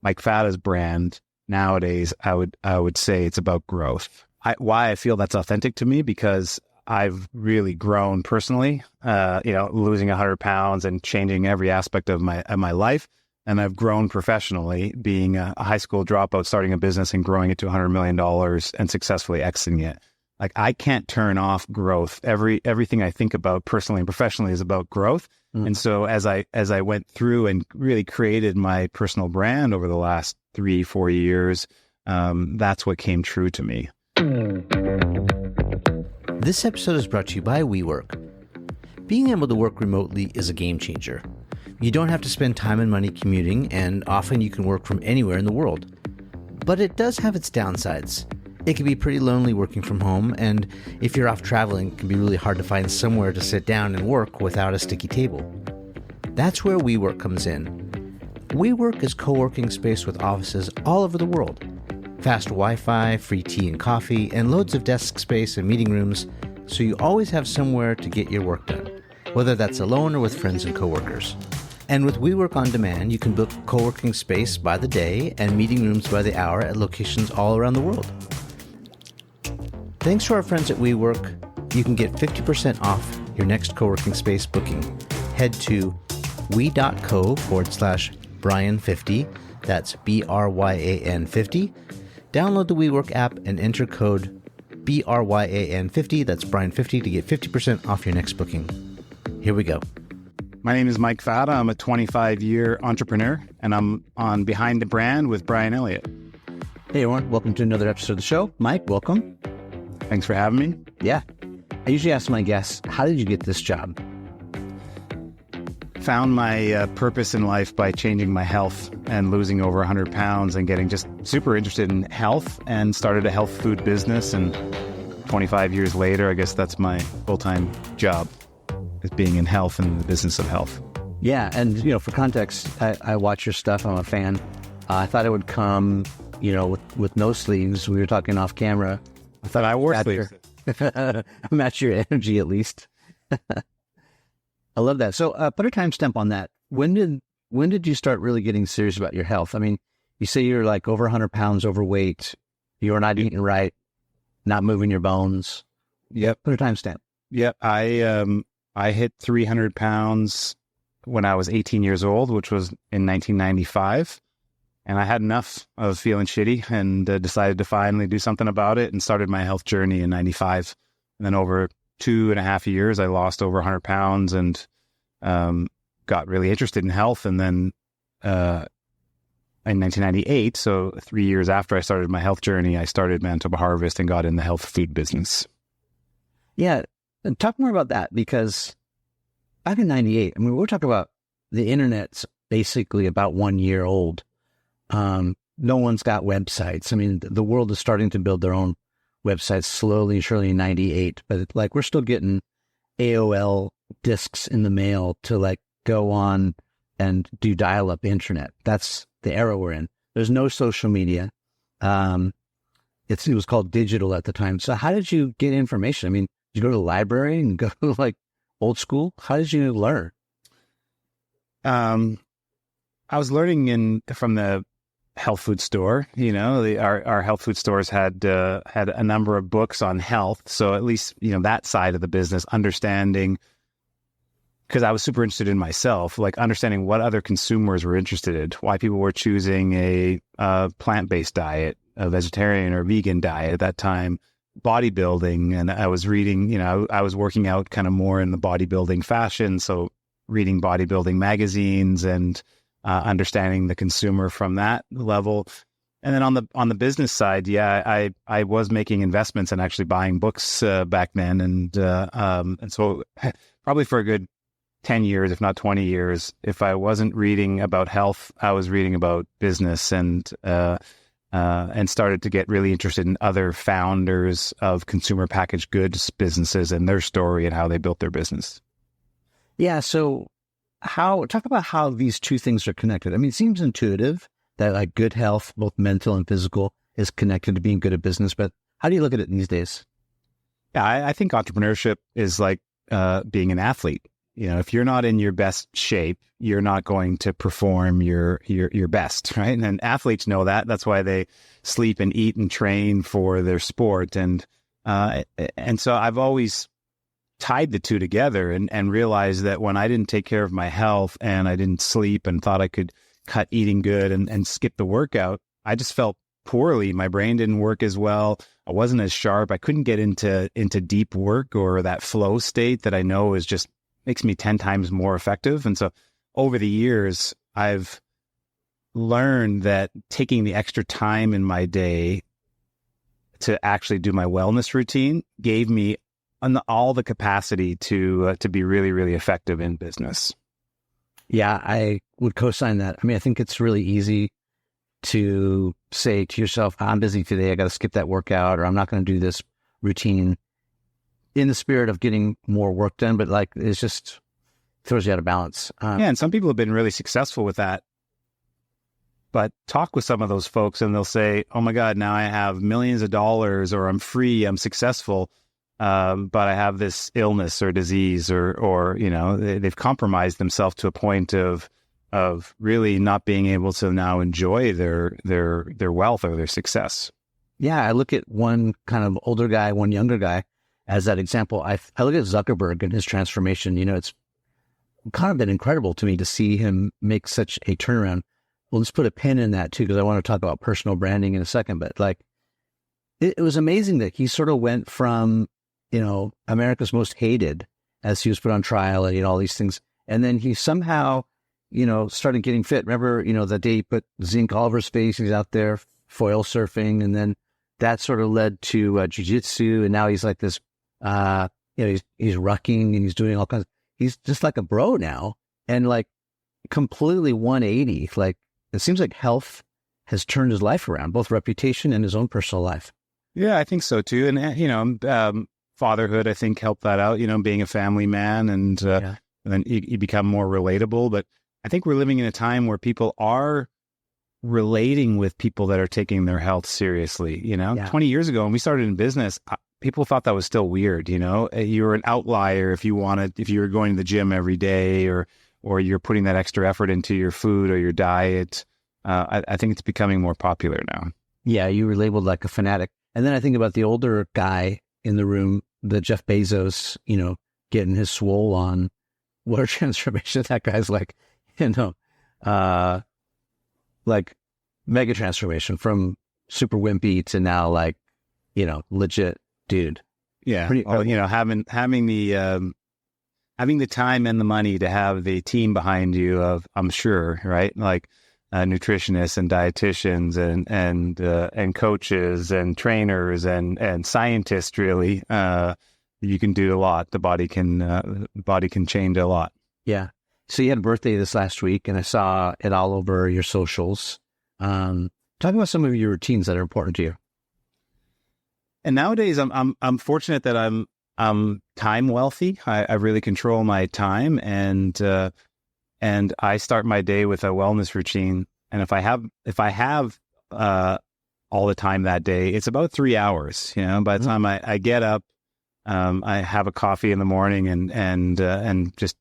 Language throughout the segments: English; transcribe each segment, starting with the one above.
Mike Fata's brand nowadays, I would say it's about growth. Why I feel that's authentic to me, because I've really grown personally, losing 100 pounds and changing every aspect of my life. And I've grown professionally, being a high school dropout, starting a business and growing it to $100 million and successfully exiting it. Like, I can't turn off growth. Everything I think about personally and professionally is about growth. And so as I went through and really created my personal brand over the last 3-4 years, that's what came true to me. This episode is brought to you by WeWork. Being able to work remotely is a game changer. You don't have to spend time and money commuting, and often you can work from anywhere in the world. But it does have its downsides. It can be pretty lonely working from home, and if you're off traveling, it can be really hard to find somewhere to sit down and work without a sticky table. That's where WeWork comes in. WeWork is co-working space with offices all over the world. Fast Wi-Fi, free tea and coffee, and loads of desk space and meeting rooms, so you always have somewhere to get your work done, whether that's alone or with friends and coworkers. And with WeWork On Demand, you can book co-working space by the day and meeting rooms by the hour at locations all around the world. Thanks to our friends at WeWork, you can get 50% off your next co-working space booking. Head to we.co/Brian50, that's BRYAN50. Download the WeWork app and enter code BRYAN50, that's Brian50, to get 50% off your next booking. Here we go. My name is Mike Fata. I'm a 25-year entrepreneur, and I'm on Behind the Brand with Brian Elliott. Hey everyone, welcome to another episode of the show. Mike, welcome. Thanks for having me. Yeah. I usually ask my guests, how did you get this job? Found my purpose in life by changing my health and losing over 100 pounds and getting just super interested in health, and started a health food business. And 25 years later, I guess that's my full-time job, is being in health and the business of health. Yeah. And, for context, I watch your stuff. I'm a fan. I thought it would come, with no sleeves. We were talking off camera. I thought I wore sleeves. Match your energy, at least. I love that. So put a timestamp on that. When did you start really getting serious about your health? I mean, you say you're like over 100 pounds overweight. You're not eating right, not moving your bones. Yep. Put a timestamp. Yep. I hit 300 pounds when I was 18 years old, which was in 1995. And I had enough of feeling shitty and decided to finally do something about it, and started my health journey in 95. And then over 2.5 years, I lost over 100 pounds and got really interested in health. And then in 1998, so 3 years after I started my health journey, I started Manitoba Harvest and got in the health food business. Yeah. Talk more about that, because back in 98, I mean, we're talking about the internet's basically about 1 year old. No one's got websites. I mean, the world is starting to build their own websites slowly, surely in 98, but we're still getting AOL discs in the mail to go on and do dial-up internet. That's the era we're in. There's no social media. It was called digital at the time. So how did you get information? I mean, did you go to the library and go old school? How did you learn? I was learning from the health food store. Our health food stores had a number of books on health. So at least, that side of the business, understanding, because I was super interested in myself, understanding what other consumers were interested in, why people were choosing a plant-based diet, a vegetarian or vegan diet at that time, bodybuilding. And I was reading, I was working out kind of more in the bodybuilding fashion. So reading bodybuilding magazines and understanding the consumer from that level. And then on the business side, I was making investments and actually buying books back then. And so probably for a good 10 years, if not 20 years, if I wasn't reading about health, I was reading about business, and started to get really interested in other founders of consumer packaged goods businesses and their story and how they built their business. Yeah. So talk about how these two things are connected. I mean, it seems intuitive that good health, both mental and physical, is connected to being good at business, but how do you look at it these days? Yeah, I think entrepreneurship is like being an athlete. if you're not in your best shape, you're not going to perform your best, right? And athletes know that. That's why they sleep and eat and train for their sport. And so I've always tied the two together and realized that when I didn't take care of my health and I didn't sleep and thought I could cut eating good and skip the workout, I just felt poorly. My brain didn't work as well. I wasn't as sharp. I couldn't get into deep work or that flow state that I know is just makes me 10 times more effective. And so over the years, I've learned that taking the extra time in my day to actually do my wellness routine gave me all the capacity to be really, really effective in business. Yeah, I would co-sign that. I mean, I think it's really easy to say to yourself, I'm busy today, I got to skip that workout, or I'm not going to do this routine in the spirit of getting more work done. But like, it's just throws you out of balance. And some people have been really successful with that. But talk with some of those folks and they'll say, oh my God, now I have millions of dollars, or I'm free, I'm successful. But I have this illness or disease or they've compromised themselves to a point of really not being able to now enjoy their wealth or their success. Yeah, I look at one kind of older guy, one younger guy as that example. I look at Zuckerberg and his transformation. It's kind of been incredible to me to see him make such a turnaround. Well, let's put a pin in that too, because I want to talk about personal branding in a second. But like, it was amazing that he sort of went from America's most hated as he was put on trial and all these things, and then he somehow started getting fit. Remember, the day he put zinc all over his face, he's out there foil surfing, and then that sort of led to jiu-jitsu, and now he's like this, he's rucking and he's doing all kinds. He's just like a bro now, and like completely 180. Like, it seems like health has turned his life around, both reputation and his own personal life. Yeah, I think so too. And fatherhood, I think, helped that out. Being a family man, and then you become more relatable. But I think we're living in a time where people are relating with people that are taking their health seriously. 20 years ago when we started in business, people thought that was still weird. You were an outlier if you were going to the gym every day, or you're putting that extra effort into your food or your diet. I think it's becoming more popular now. Yeah, you were labeled like a fanatic. And then I think about the older guy in the room, the Jeff Bezos, getting his swole on. What a transformation that guy's like, like mega transformation from super wimpy to now like, legit dude. Yeah. Having the time and the money to have the team behind you I'm sure, right? Like nutritionists and dietitians and coaches and trainers and scientists, really. You can do a lot. The body can change a lot. Yeah. So you had a birthday this last week, and I saw it all over your socials. Talk about some of your routines that are important to you. And nowadays, I'm fortunate that I'm time wealthy. I really control my time, and I start my day with a wellness routine. And if I have all the time that day, it's about 3 hours. By the time I get up, I have a coffee in the morning and just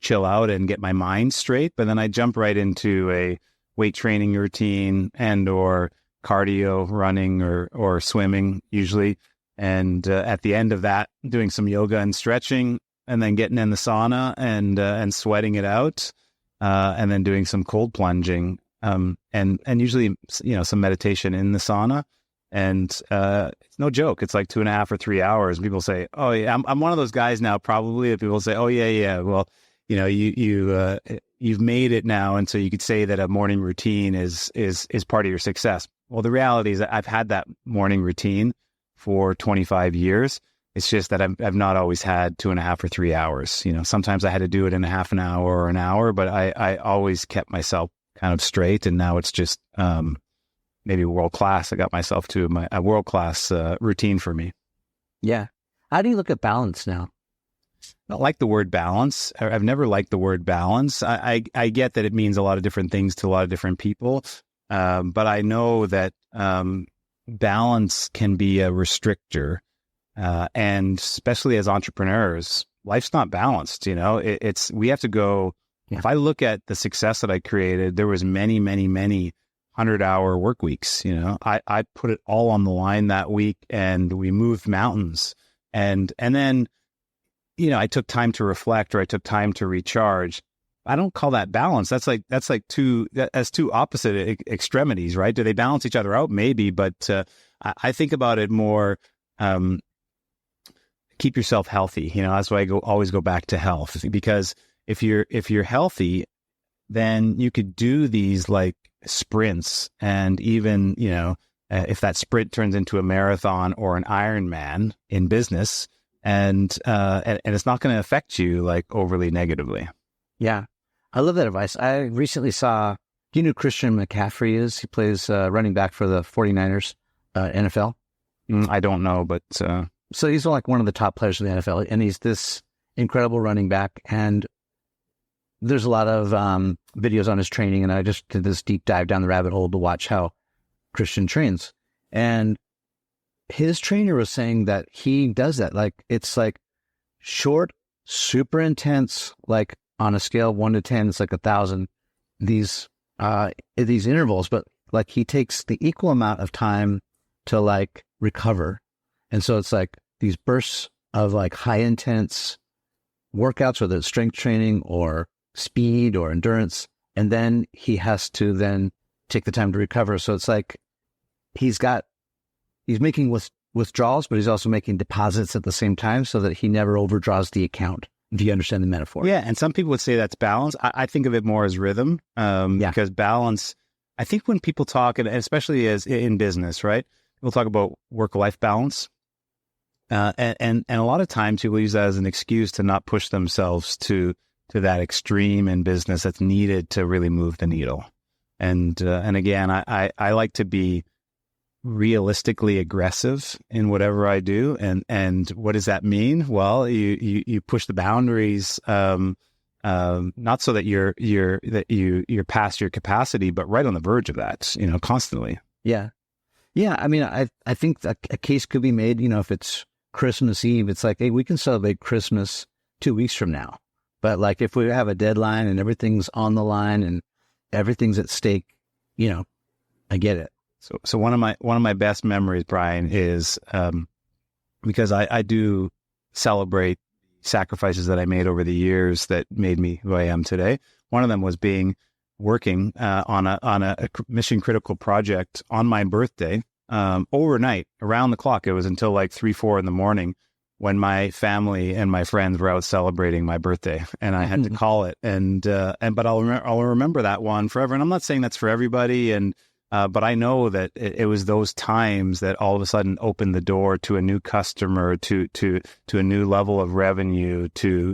chill out and get my mind straight. But then I jump right into a weight training routine and or cardio, running or swimming usually. And at the end of that, doing some yoga and stretching, and then getting in the sauna and sweating it out, and then doing some cold plunging, and usually some meditation in the sauna. And it's no joke. It's like 2.5 or 3 hours. People say, "Oh yeah, I'm one of those guys now." Probably that people say, "Oh yeah. Well, you've made it now, and so you could say that a morning routine is part of your success." Well, the reality is that I've had that morning routine for 25 years. It's just that I've not always had 2.5 or 3 hours. Sometimes I had to do it in a half an hour or an hour, but I always kept myself kind of straight. And now it's just maybe world-class. I got myself to a world-class routine for me. Yeah. How do you look at balance now? I don't like the word balance. I've never liked the word balance. I get that it means a lot of different things to a lot of different people. But I know that balance can be a restrictor. And especially as entrepreneurs, life's not balanced. We have to go. Yeah. If I look at the success that I created, there was many, many, many 100-hour work weeks. I put it all on the line that week, and we moved mountains, and then, I took time to reflect, or I took time to recharge. I don't call that balance. That's like two opposite extremities, right? Do they balance each other out? Maybe, but I think about it more. Keep yourself healthy. That's why I always go back to health, because if you're healthy, then you could do these like sprints, and even if that sprint turns into a marathon or an Ironman in business, and it's not going to affect you like overly negatively. Yeah, I love that advice. I recently saw. Do you know who Christian McCaffrey is? He plays running back for the 49ers, NFL. I don't know, but so he's like one of the top players in the NFL, and he's this incredible running back. And there's a lot of videos on his training, and I just did this deep dive down the rabbit hole to watch how Christian trains. And his trainer was saying that he does that. Like, it's like short, super intense, like on a scale of 1 to 10, it's like 1,000, these intervals, but like he takes the equal amount of time to like recover. And so it's like these bursts of like high intense workouts, whether it's strength training or speed or endurance. And then he has to then take the time to recover. So it's like he's making withdrawals, but he's also making deposits at the same time so that he never overdraws the account. Do you understand the metaphor? Yeah. And some people would say that's balance. I think of it more as rhythm, because balance, I think when people talk, and especially as in business, right? We'll talk about work-life balance. And a lot of times people use that as an excuse to not push themselves to that extreme in business that's needed to really move the needle. And again, I like to be realistically aggressive in whatever I do. And what does that mean? Well, you push the boundaries, not so that you're past your capacity, but right on the verge of that, constantly. Yeah. Yeah. I mean, I think a case could be made, if it's Christmas Eve, it's like, hey, we can celebrate Christmas 2 weeks from now. But like, if we have a deadline and everything's on the line and everything's at stake, I get it. So one of my best memories, Brian, is because I do celebrate sacrifices that I made over the years that made me who I am today. One of them was working on a mission critical project on my birthday, overnight, around the clock. It was until like 3-4 in the morning when my family and my friends were out celebrating my birthday, and I had to call it. But I'll remember that one forever. And I'm not saying that's for everybody, but I know that it was those times that all of a sudden opened the door to a new customer, to a new level of revenue, to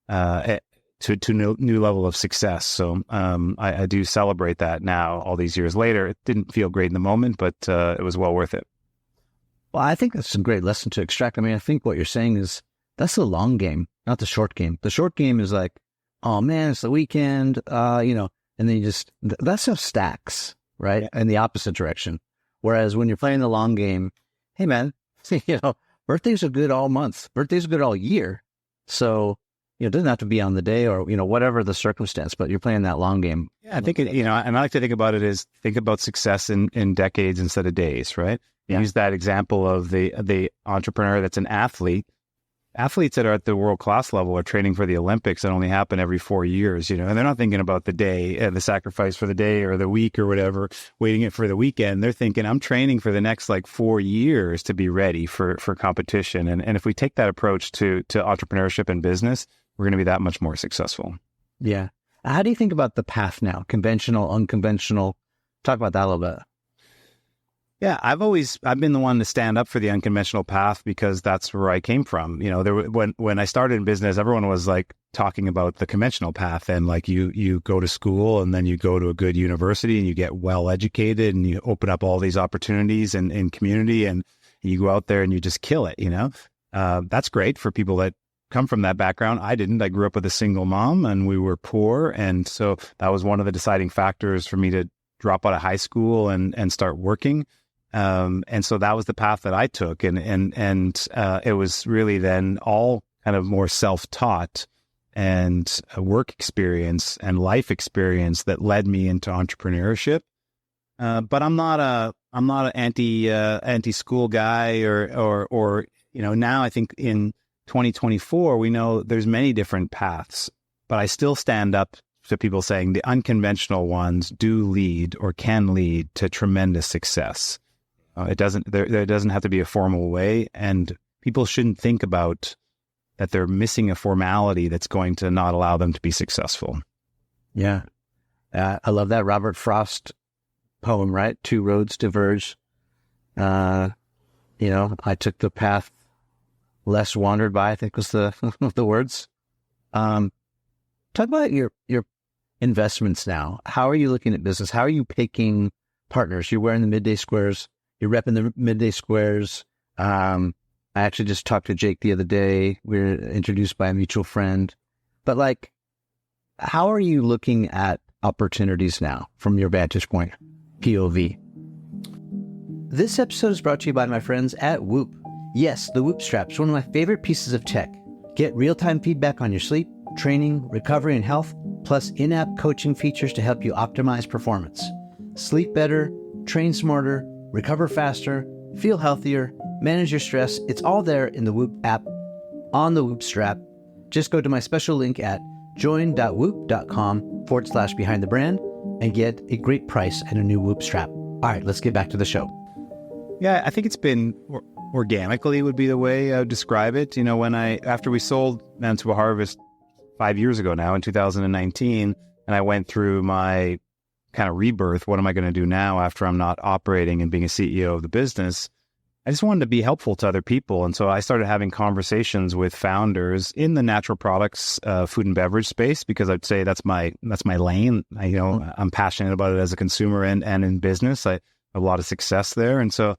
new level of success. So I do celebrate that now, all these years later. It didn't feel great in the moment, but it was well worth it. Well, I think that's a great lesson to extract. I mean, I think what you're saying is that's the long game, not the short game. The short game is like, oh man, it's the weekend, and then that stuff stacks, right? In the opposite direction. Whereas when you're playing the long game, hey man, birthdays are good all month. Birthdays are good all year. So, it doesn't have to be on the day or, whatever the circumstance, but you're playing that long game. Yeah, I think and I like to think about it as think about success in decades instead of days, right? Yeah. Use that example of the entrepreneur that's an athlete. Athletes that are at the world-class level are training for the Olympics that only happen every 4 years, and they're not thinking about the day, the sacrifice for the day or the week or whatever, waiting it for the weekend. They're thinking, I'm training for the next 4 years to be ready for competition. And if we take that approach to entrepreneurship and business, we're going to be that much more successful. Yeah. How do you think about the path now? Conventional, unconventional? Talk about that a little bit. Yeah, I've been the one to stand up for the unconventional path because that's where I came from. When I started in business, everyone was talking about the conventional path, and you go to school and then you go to a good university and you get well educated and you open up all these opportunities in community and you go out there and you just kill it. That's great for people that come from that background. I didn't. I grew up with a single mom and we were poor, and so that was one of the deciding factors for me to drop out of high school and start working. And so that was the path that I took. And it was really then all kind of more self-taught and work experience and life experience that led me into entrepreneurship. But I'm not an anti school guy or now I think in 2024 we know there's many different paths, but I still stand up to people saying the unconventional ones do lead or can lead to tremendous success. There doesn't have to be a formal way, and people shouldn't think about that they're missing a formality that's going to not allow them to be successful. Yeah. I love that Robert Frost poem, right? Two roads diverge. I took the path less wandered by, I think was the words. Talk about your investments now. How are you looking at business? How are you picking partners? You're wearing the midday squares. You're repping the midday squares. I actually just talked to Jake the other day. We were introduced by a mutual friend. But how are you looking at opportunities now from your vantage point, POV? This episode is brought to you by my friends at Whoop. Yes, the Whoop strap is one of my favorite pieces of tech. Get real-time feedback on your sleep, training, recovery, and health, plus in-app coaching features to help you optimize performance. Sleep better, train smarter, recover faster, feel healthier, manage your stress. It's all there in the Whoop app on the Whoop strap. Just go to my special link at join.whoop.com/behind the brand and get a great price and a new Whoop strap. All right, let's get back to the show. Yeah, I think it's been organically would be the way I would describe it. After we sold Manitoba Harvest 5 years ago now in 2019, and I went through my kind of rebirth, what am I going to do now after I'm not operating and being a CEO of the business? I just wanted to be helpful to other people. And so I started having conversations with founders in the natural products, food and beverage space, because I'd say that's my lane. I'm passionate about it as a consumer and in business. I have a lot of success there. And so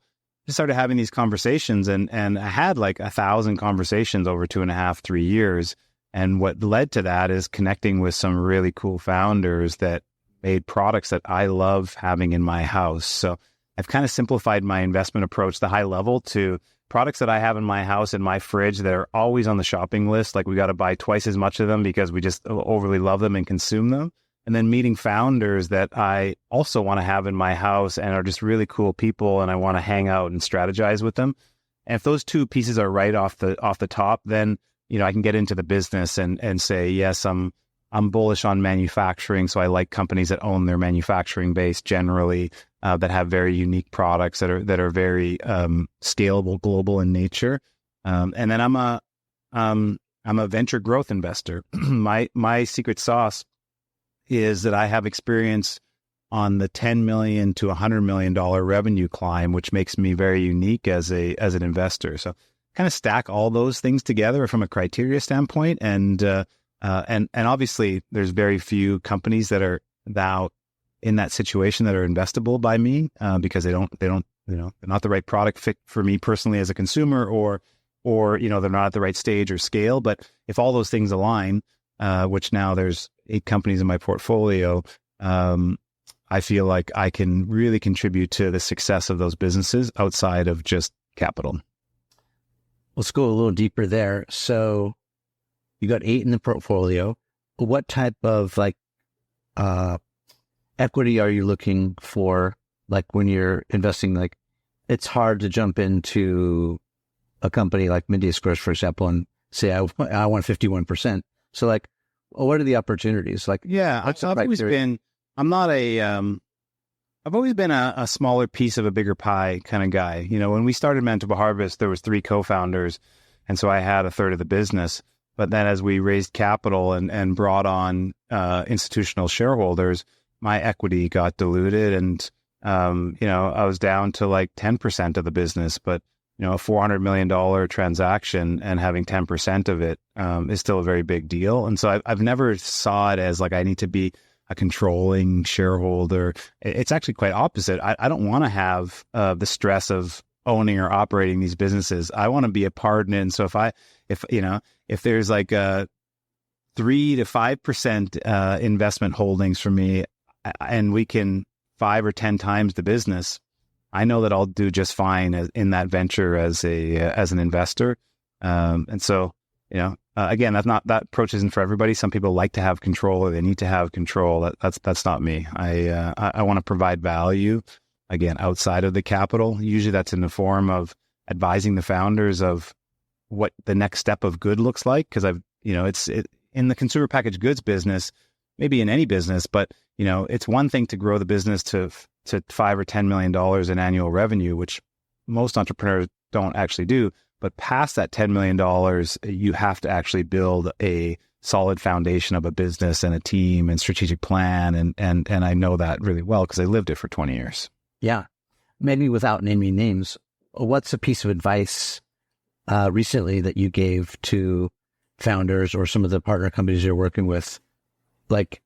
I started having these conversations and I had 1,000 conversations over 2.5, 3 years. And what led to that is connecting with some really cool founders that made products that I love having in my house. So I've kind of simplified my investment approach, the high level, to products that I have in my house, in my fridge, that are always on the shopping list. We got to buy twice as much of them because we just overly love them and consume them. And then meeting founders that I also want to have in my house and are just really cool people, and I want to hang out and strategize with them. And if those two pieces are right off the top, then I can get into the business and say, yes, I'm bullish on manufacturing. So I like companies that own their manufacturing base generally, that have very unique products that are very scalable, global in nature. And then I'm a venture growth investor. My secret sauce is that I have experience on the $10 million to $100 million revenue climb, which makes me very unique as an investor. So kind of stack all those things together from a criteria standpoint, and obviously there's very few companies that are now in that situation that are investable by me, because they're not the right product fit for me personally as a consumer, or they're not at the right stage or scale. But if all those things align, which now there's 8 companies in my portfolio, I feel like I can really contribute to the success of those businesses outside of just capital. Let's go a little deeper there. So you got 8 in the portfolio. What type of equity are you looking for? When you're investing, it's hard to jump into a company like Midday Squares, for example, and say, I want 51%. So what are the opportunities? I've always been a smaller piece of a bigger pie kind of guy. When we started Manitoba Harvest, there was 3 co-founders. And so I had a third of the business. But then as we raised capital and brought on institutional shareholders, my equity got diluted. And, I was down to 10% of the business. But, a $400 million transaction and having 10% of it is still a very big deal. And so I've never saw it as I need to be a controlling shareholder. It's actually quite opposite. I don't want to have the stress of owning or operating these businesses. I want to be a part in it. And so if there's a 3 to 5% investment holdings for me, and we can 5 or 10 times the business, I know that I'll do just fine in that venture as an investor. And so, Again, that approach isn't for everybody. Some people like to have control, or they need to have control. That's not me. I want to provide value, again, outside of the capital. Usually that's in the form of advising the founders of what the next step of good looks like. Because it's in the consumer packaged goods business, maybe in any business, but it's one thing to grow the business to $5 or $10 million in annual revenue, which most entrepreneurs don't actually do. But past that $10 million, you have to actually build a solid foundation of a business and a team and strategic plan. And I know that really well because I lived it for 20 years. Yeah. Maybe without naming names, what's a piece of advice recently that you gave to founders or some of the partner companies you're working with? Like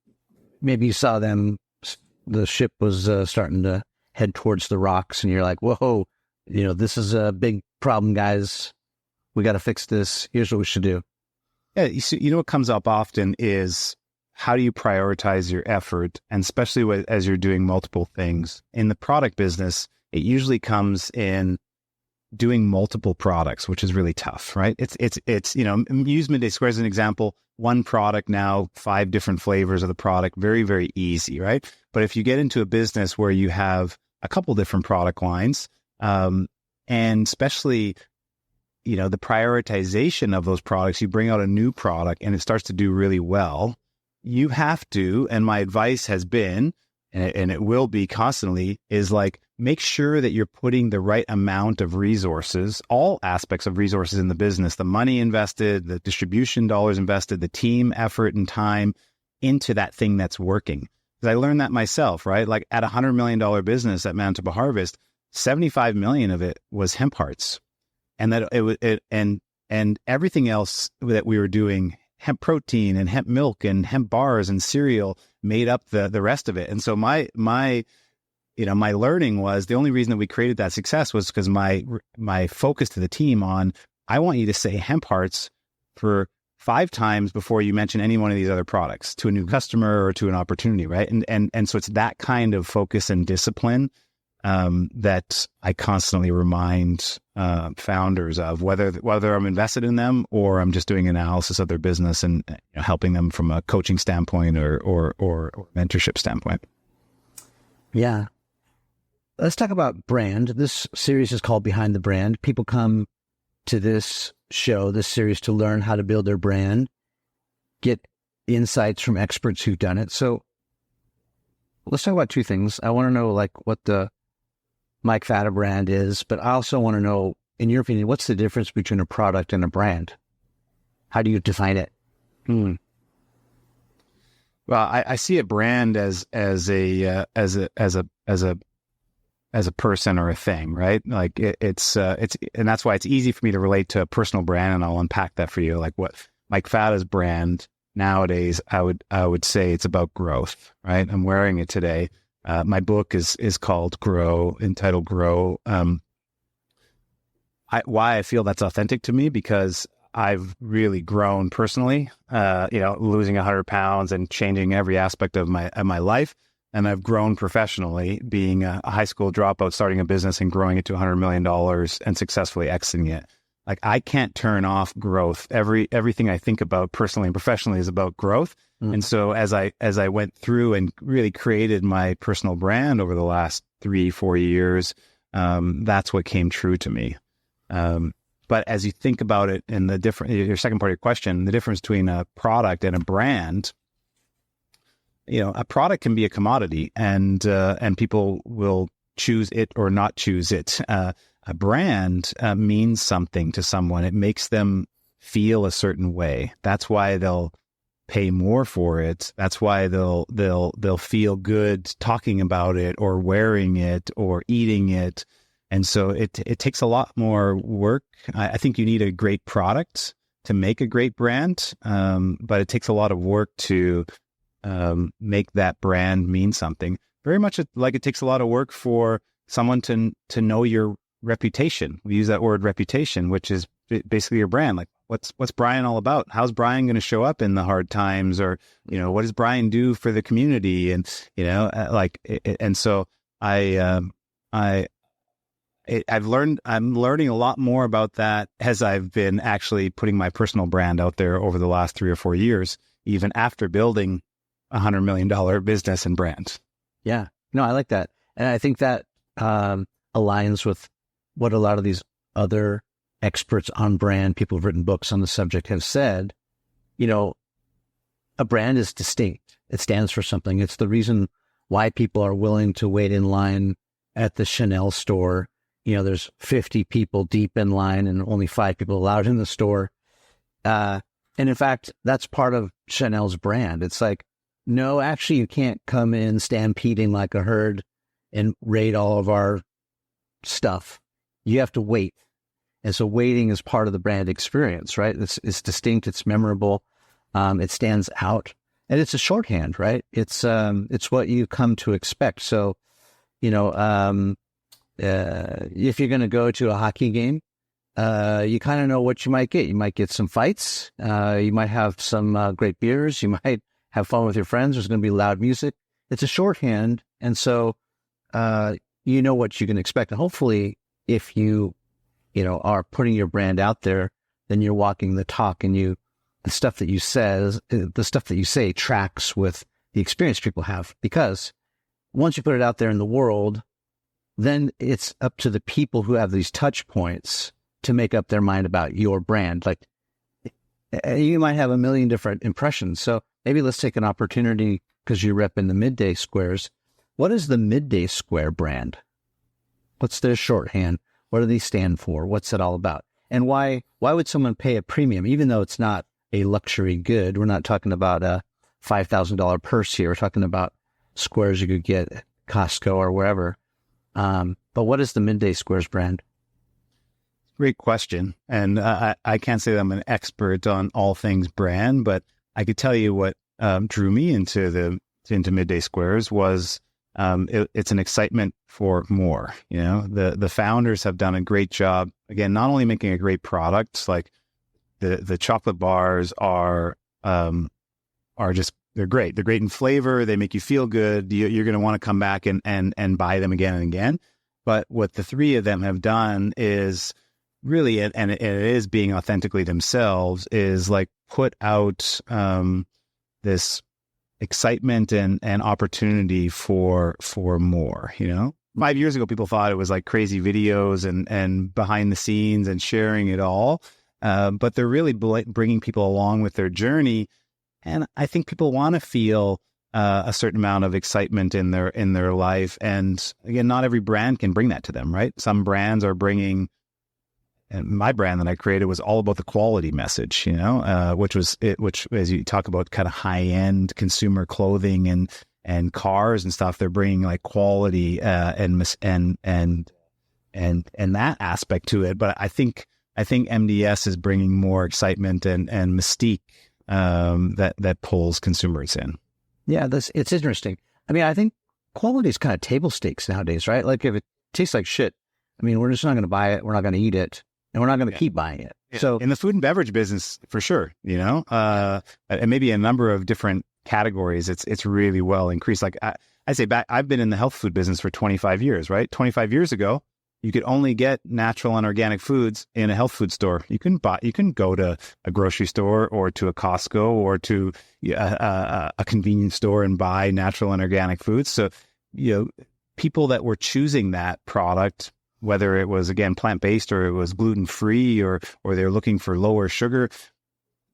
maybe you saw them, the ship was starting to head towards the rocks and you're like, whoa, this is a big problem, guys. We got to fix this. Here's what we should do. Yeah. What comes up often is how do you prioritize your effort? And especially as you're doing multiple things in the product business, it usually comes in doing multiple products, which is really tough, right? It's amusement day square as an example, one product now, 5 different flavors of the product, very, very easy, right? But if you get into a business where you have a couple different product lines, and especially, the prioritization of those products, you bring out a new product and it starts to do really well. You have to, and my advice has been, and it will be constantly, is like, make sure that you're putting the right amount of resources, all aspects of resources in the business, the money invested, the distribution dollars invested, the team effort and time into that thing that's working. Because I learned that myself, right? Like at $100 million business at Manitoba Harvest, 75 million of it was hemp hearts. And that and everything else that we were doing, hemp protein and hemp milk and hemp bars and cereal, made up the rest of it. And so my learning was the only reason that we created that success was because my focus to the team on, I want you to say hemp hearts for 5 times before you mention any one of these other products to a new customer or to an opportunity, right? And so it's that kind of focus and discipline that I constantly remind founders of, whether I'm invested in them or I'm just doing analysis of their business and helping them from a coaching standpoint or mentorship standpoint. Yeah. Let's talk about brand. This series is called Behind the Brand. People come to this series to learn how to build their brand, get insights from experts who've done it. So let's talk about 2 things. I want to know what the Mike Fata brand is, but I also want to know, in your opinion, what's the difference between a product and a brand? How do you define it? Well, I see a brand as a person or a thing, right? Like it's and that's why it's easy for me to relate to a personal brand, and I'll unpack that for you. Like what Mike Fata's brand nowadays, I would say it's about growth, right? I'm wearing it today. My book is called entitled Grow. Why I feel that's authentic to me, because I've really grown personally, losing 100 pounds and changing every aspect of my life. And I've grown professionally, being a high school dropout, starting a business and growing it to $100 million and successfully exiting it. Like, I can't turn off growth. Everything I think about personally and professionally is about growth. And so as I went through and really created my personal brand over the last 3-4 years, that's what came true to me. But as you think about it, in your second part of your question, the difference between a product and a brand, a product can be a commodity, and people will choose it or not choose it. A brand means something to someone. It makes them feel a certain way. That's why they'll pay more for it. That's why they'll feel good talking about it or wearing it or eating it. And so it takes a lot more work. I think you need a great product to make a great brand, but it takes a lot of work to make that brand mean something. Very much like it takes a lot of work for someone to know your reputation. We use that word reputation, which is basically your brand. Like, what's Brian all about? How's Brian going to show up in the hard times? Or, what does Brian do for the community? And, and so I I'm learning a lot more about that as I've been actually putting my personal brand out there over the last 3 or 4 years, even after building $100 million business and brand. Yeah, no, I like that. And I think that aligns with what a lot of these other experts on brand, people who've written books on the subject, have said. You know, a brand is distinct. It stands for something. It's the reason why people are willing to wait in line at the Chanel store. You know, there's 50 people deep in line and only 5 people allowed in the store. And in fact, that's part of Chanel's brand. It's like, no, actually, you can't come in stampeding like a herd and raid all of our stuff. You have to wait. And so waiting is part of the brand experience, right? It's distinct. It's memorable. It stands out. And it's a shorthand, right? It's what you come to expect. So, you know, if you're going to go to a hockey game, you kind of know what you might get. You might get some fights. You might have some great beers. You might have fun with your friends. There's going to be loud music. It's a shorthand. And so, you know what you can expect. And hopefully, if you are putting your brand out there, then you're walking the talk, and the stuff that you say tracks with the experience people have. Because once you put it out there in the world, then it's up to the people who have these touch points to make up their mind about your brand. Like, you might have a million different impressions. So maybe let's take an opportunity, because you rep in the Midday Squares. What is the Midday Square brand? What's their shorthand? What do they stand for? What's it all about? And why would someone pay a premium, even though it's not a luxury good? We're not talking about a $5,000 purse here. We're talking about squares you could get at Costco or wherever. But what is the Midday Squares brand? Great question. And I can't say that I'm an expert on all things brand, but I could tell you what drew me into Midday Squares was it's an excitement for more. You know, the founders have done a great job. Again, not only making a great product, like the chocolate bars are just, they're great. They're great in flavor. They make you feel good. You're going to want to come back and buy them again and again. But what the three of them have done is really, and it is being authentically themselves, is like put out this excitement and opportunity for more. You know, 5 years ago, people thought it was like crazy videos and behind the scenes and sharing it all. But they're really bringing people along with their journey. And I think people want to feel a certain amount of excitement in their life. And again, not every brand can bring that to them, right? Some brands are bringing, and my brand that I created was all about the quality message, you know, which as you talk about kind of high end consumer clothing and cars and stuff, they're bringing like quality and that aspect to it. But I think MDS is bringing more excitement and mystique that pulls consumers in. Yeah, it's interesting. I mean, I think quality is kind of table stakes nowadays, right? Like, if it tastes like shit, I mean, we're just not going to buy it. We're not going to eat it, and we're not going to keep buying it. Yeah. So in the food and beverage business, for sure, you know, and maybe a number of different categories, it's really well increased. Like I say back, I've been in the health food business for 25 years, right? 25 years ago, you could only get natural and organic foods in a health food store. You can go to a grocery store or to a Costco or to a convenience store and buy natural and organic foods. So, you know, people that were choosing that product, whether it was, again, plant-based or it was gluten-free or they're looking for lower sugar,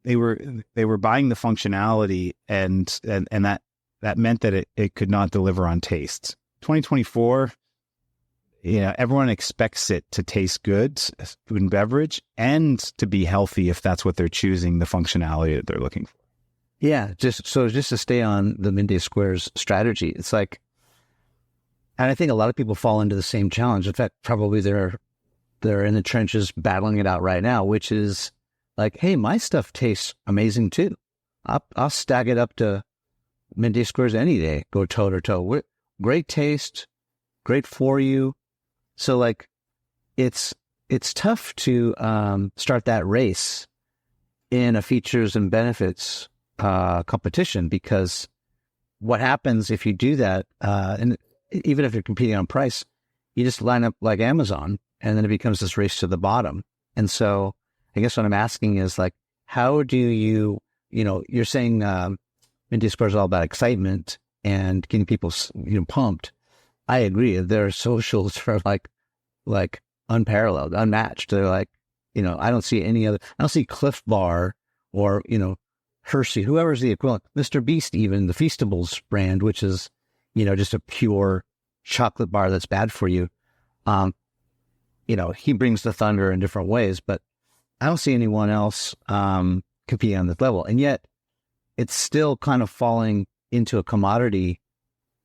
they were buying the functionality and that meant that it could not deliver on taste. 2024, you know, everyone expects it to taste good, food and beverage, and to be healthy if that's what they're choosing, the functionality that they're looking for. Yeah, just to stay on the Midday Squares strategy, it's like, and I think a lot of people fall into the same challenge. In fact, probably they're in the trenches battling it out right now, which is like, hey, my stuff tastes amazing too. I'll stack it up to Midday Squares any day, go toe to toe. Great taste, great for you. So like, it's tough to start that race in a features and benefits competition, because what happens if you do that, and even if you're competing on price, you just line up like Amazon, and then it becomes this race to the bottom. And so I guess what I'm asking is like, how do you, you're saying Midday Square is all about excitement and getting people, pumped. I agree. Their socials are like unparalleled, unmatched. They're like, I don't see I don't see Cliff Bar or, Hershey, whoever's the equivalent, Mr. Beast, even the Feastables brand, which is, just a pure chocolate bar that's bad for you. He brings the thunder in different ways, but I don't see anyone else competing on this level. And yet it's still kind of falling into a commodity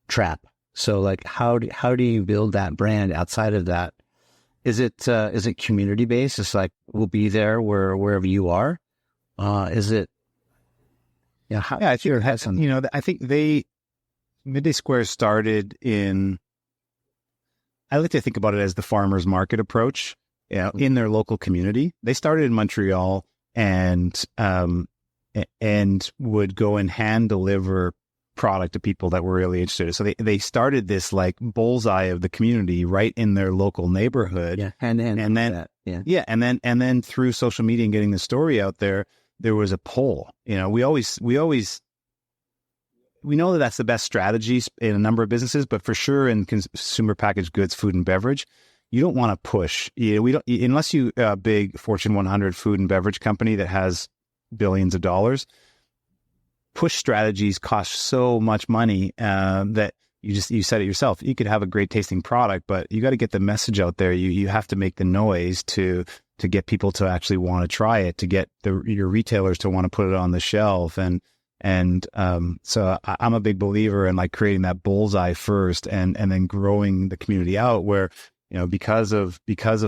trap. So like, how do you build that brand outside of that? Is it community based? It's like, we'll be there wherever you are. Is it? Yeah. I think, I think Midday Square started in, I like to think about it as the farmer's market approach, in their local community. They started in Montreal and would go and hand deliver product to people that were really interested. So they started this like bullseye of the community right in their local neighborhood. Yeah, and then through social media and getting the story out there was a pull. We know that that's the best strategy in a number of businesses, but for sure in consumer packaged goods, food and beverage, you don't want to push. We don't, unless you a big Fortune 100 food and beverage company that has billions of dollars. Push strategies cost so much money that you said it yourself. You could have a great tasting product, but you got to get the message out there. You have to make the noise to get people to actually want to try it, to get your retailers to want to put it on the shelf. So I'm a big believer in like creating that bullseye first and then growing the community out where, because of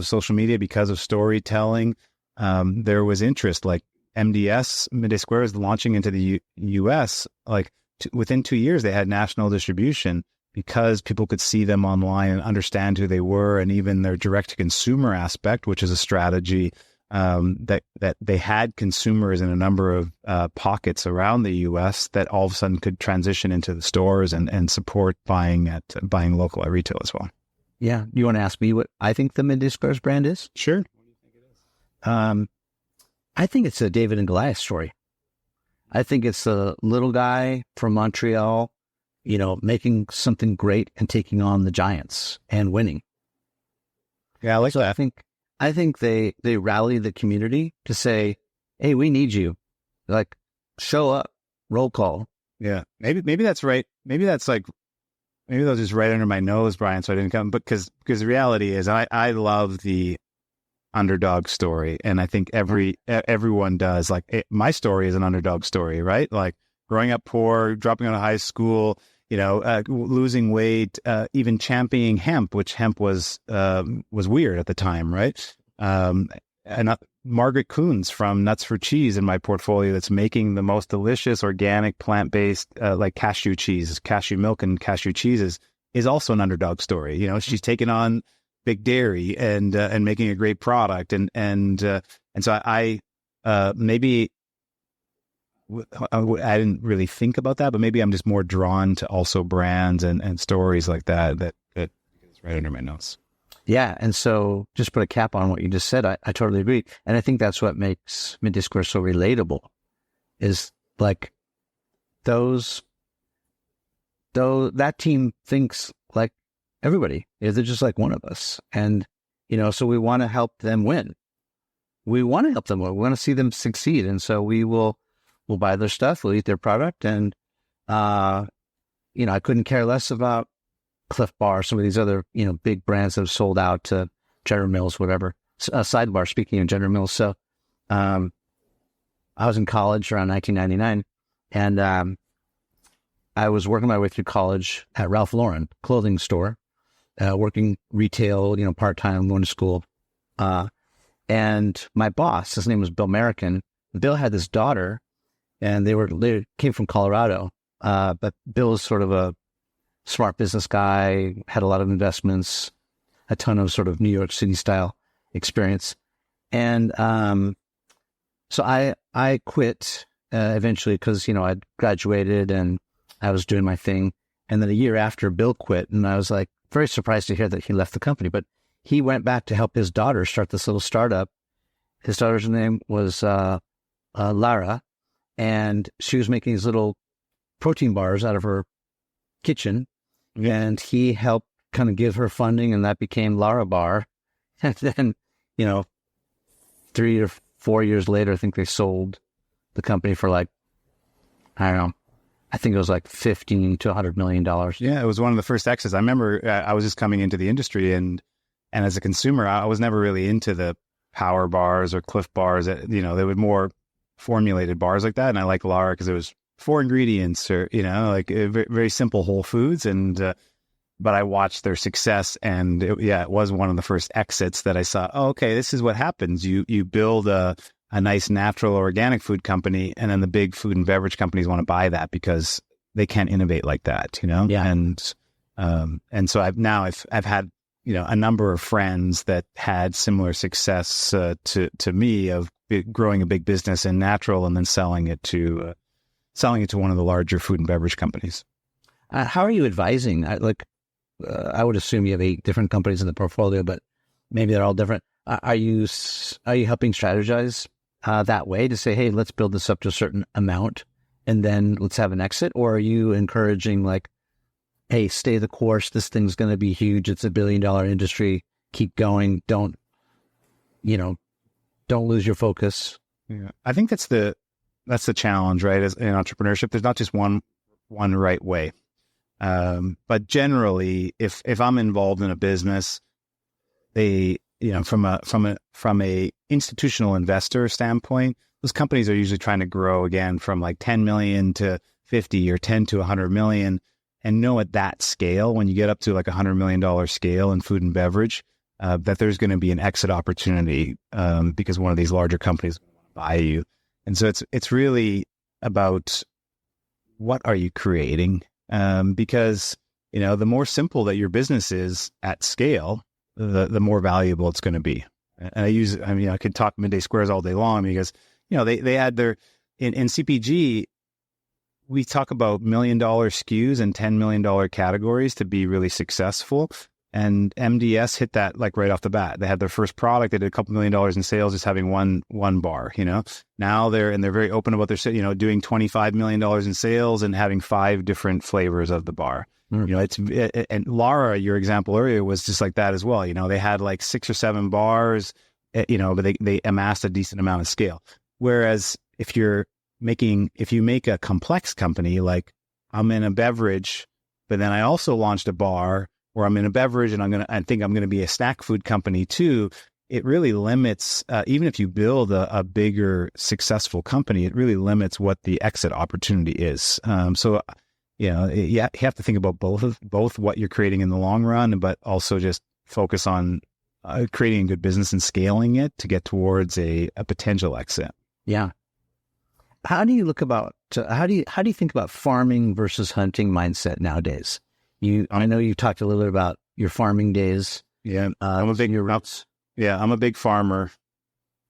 social media, because of storytelling, there was interest. Like MDS, Midday Square, is launching into the U.S. Like within 2 years, they had national distribution because people could see them online and understand who they were, and even their direct-to-consumer aspect, which is a strategy that they had consumers in a number of pockets around the U.S. that all of a sudden could transition into the stores and support buying local at retail as well. Yeah, you want to ask me what I think the Midday Square's brand is? Sure. What do you think it is? I think it's a David and Goliath story. I think it's a little guy from Montreal, making something great and taking on the giants and winning. Yeah, I like that. I think they rally the community to say, "Hey, we need you. Like, show up, roll call." Yeah, maybe that's right. Maybe that was just right under my nose, Brian. So I didn't come, but because the reality is, I love the underdog story, and I think everyone does. Like my story is an underdog story, right? Like growing up poor, dropping out of high school, losing weight, even championing hemp, which hemp was weird at the time, right? And Margaret Coons from Nuts for Cheese in my portfolio, that's making the most delicious organic plant-based like cashew cheese, cashew milk and cashew cheeses, is also an underdog story. She's taken on big dairy and making a great product, and so I maybe I didn't really think about that, but maybe I'm just more drawn to also brands and stories like that is right under my nose. Yeah, and so just put a cap on what you just said. I totally agree, and I think that's what makes Midday Square so relatable. Is like that team thinks like everybody. They're just like one of us, and so we want to help them win. We want to help them win. We want to see them succeed, and so we'll buy their stuff, we'll eat their product, and I couldn't care less about Cliff Bar, some of these other big brands that have sold out to General Mills, whatever. Sidebar, speaking of General Mills, so I was in college around 1999, and I was working my way through college at Ralph Lauren clothing store, working retail, part-time, going to school. And my boss, his name was Bill American. Bill had this daughter, and they came from Colorado. But Bill was sort of a smart business guy, had a lot of investments, a ton of sort of New York City style experience. And so I quit eventually because, I'd graduated and I was doing my thing. And then a year after, Bill quit, and I was like, very surprised to hear that he left the company, but he went back to help his daughter start this little startup. His daughter's name was Lara, and she was making these little protein bars out of her kitchen, and he helped kind of give her funding, and that became Lara Bar. And then, 3 or 4 years later, I think they sold the company for I don't know, I think it was like $15 to $100 million. Yeah, it was one of the first exits. I remember I was just coming into the industry, and as a consumer, I was never really into the power bars or Cliff bars. They were more formulated bars like that. And I like Lara because it was 4 ingredients or, very, very simple whole foods. And, but I watched their success, and it was one of the first exits that I saw. Oh, okay, this is what happens. You build a nice natural organic food company, and then the big food and beverage companies want to buy that because they can't innovate like that, Yeah. And so I've had, a number of friends that had similar success to me of growing a big business in natural and then selling it to one of the larger food and beverage companies. How are you advising? I would assume you have 8 different companies in the portfolio, but maybe they're all different. Are you helping strategize that way to say, hey, let's build this up to a certain amount and then let's have an exit? Or are you encouraging hey, stay the course. This thing's going to be huge. It's $1 billion industry. Keep going. Don't lose your focus. Yeah, I think that's the challenge, right? As in entrepreneurship, there's not just one right way. But generally, if I'm involved in a business, from a institutional investor standpoint, those companies are usually trying to grow again from 10 million to 50 or 10 to 100 million. And know at that scale, when you get up to $100 million scale in food and beverage, that there's going to be an exit opportunity because one of these larger companies will buy you. And so it's really about what are you creating? Because the more simple that your business is at scale, the more valuable it's going to be. And I could talk midday squares all day long because they had their in CPG. We talk about $1 million SKUs and $10 million categories to be really successful. And MDS hit that right off the bat. They had their first product. They did a couple $1 million in sales, just having one bar, Now they're very open about their, doing $25 million in sales and having 5 different flavors of the bar. And Lara, your example earlier was just like that as well. They had 6 or 7 bars, but they amassed a decent amount of scale. Whereas if you make a complex company, I'm in a beverage, but then I also launched a bar, or I'm in a beverage and I think I'm going to be a snack food company too. It really limits, even if you build a bigger successful company, it really limits what the exit opportunity is. So you have to think about both what you're creating in the long run, but also just focus on creating a good business and scaling it to get towards a potential exit. Yeah. How do you how do you think about farming versus hunting mindset nowadays? I know you talked a little bit about your farming days. Yeah, I'm a big farmer.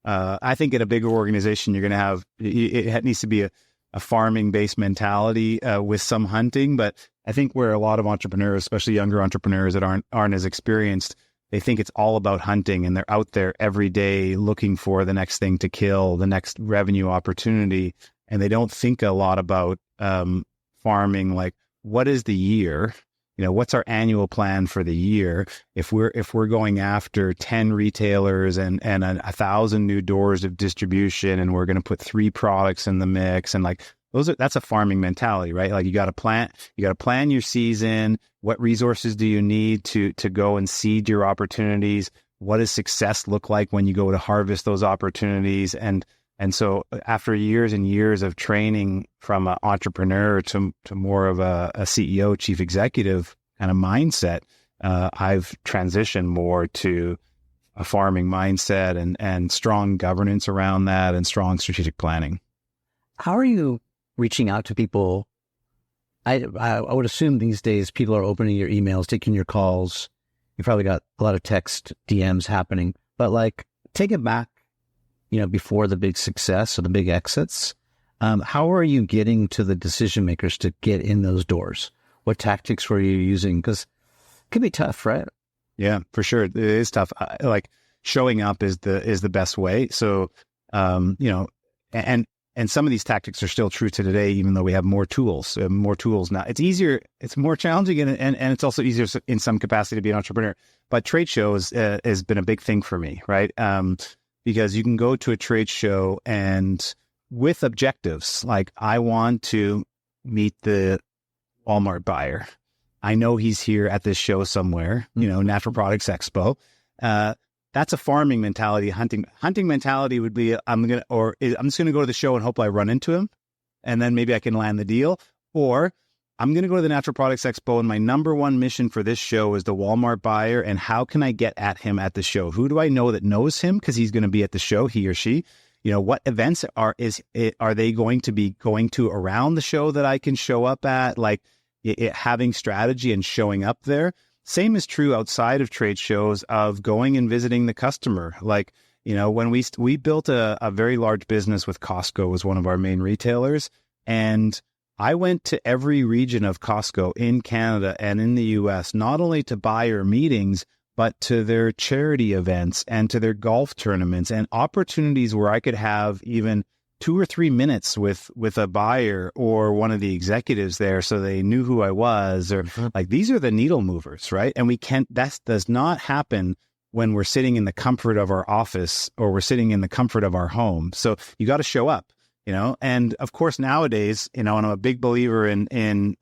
I think in a bigger organization, you're going to have, it needs to be a farming based mentality with some hunting. But I think where a lot of entrepreneurs, especially younger entrepreneurs that aren't as experienced, they think it's all about hunting, and they're out there every day looking for the next thing to kill, the next revenue opportunity. And they don't think a lot about farming, what is the year? What's our annual plan for the year? If we're going after 10 retailers and 1,000 new doors of distribution, and we're going to put 3 products in the mix, and that's a farming mentality, right? You got to plan your season. What resources do you need to go and seed your opportunities? What does success look like when you go to harvest those opportunities? And so after years and years of training from an entrepreneur to more of a CEO, chief executive kind of mindset, I've transitioned more to a farming mindset and strong governance around that and strong strategic planning. How are you reaching out to people? I would assume these days people are opening your emails, taking your calls. You probably got a lot of text DMs happening, but take it back, before the big success or the big exits. How are you getting to the decision makers to get in those doors? What tactics were you using? Because, Could be tough, right? Yeah, for sure. It is tough. Like showing up is the best way. So, and some of these tactics are still true to today, even though we have more tools now. It's easier, it's more challenging, and it's also easier in some capacity to be an entrepreneur. But trade shows has been a big thing for me, right? Because you can go to a trade show and with objectives, like I want to meet the Walmart buyer. I know he's here at this show somewhere, Natural Products Expo. That's a farming mentality. Hunting mentality would be, I'm just going to go to the show and hope I run into him, and then maybe I can land the deal. Or I'm going to go to the Natural Products Expo, and my number one mission for this show is the Walmart buyer, and how can I get at him at the show? Who do I know that knows him because he's going to be at the show, he or she? What events are they going to be going to around the show that I can show up at? Like having strategy and showing up there. Same is true outside of trade shows of going and visiting the customer. Like, when we built a very large business with Costco, was one of our main retailers. And I went to every region of Costco in Canada and in the US, not only to buyer meetings, but to their charity events and to their golf tournaments and opportunities where I could have even 2 or 3 minutes with a buyer or one of the executives there, so they knew who I was, or like, these are the needle movers, right? And that does not happen when we're sitting in the comfort of our office or we're sitting in the comfort of our home. So you got to show up, and of course nowadays, and I'm a big believer in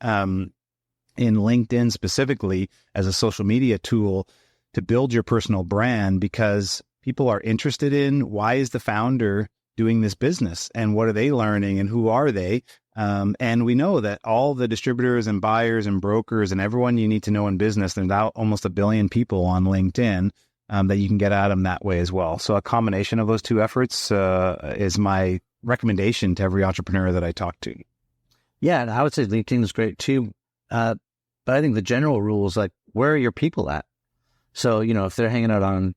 LinkedIn specifically as a social media tool to build your personal brand, because people are interested in, why is the founder doing this business, and what are they learning, and who are they? And we know that all the distributors and buyers and brokers and everyone you need to know in business, there's now almost 1 billion people on LinkedIn that you can get at them that way as well. So a combination of those two efforts is my recommendation to every entrepreneur that I talk to. Yeah, and I would say LinkedIn is great too. But I think the general rule is like, where are your people at? So, if they're hanging out on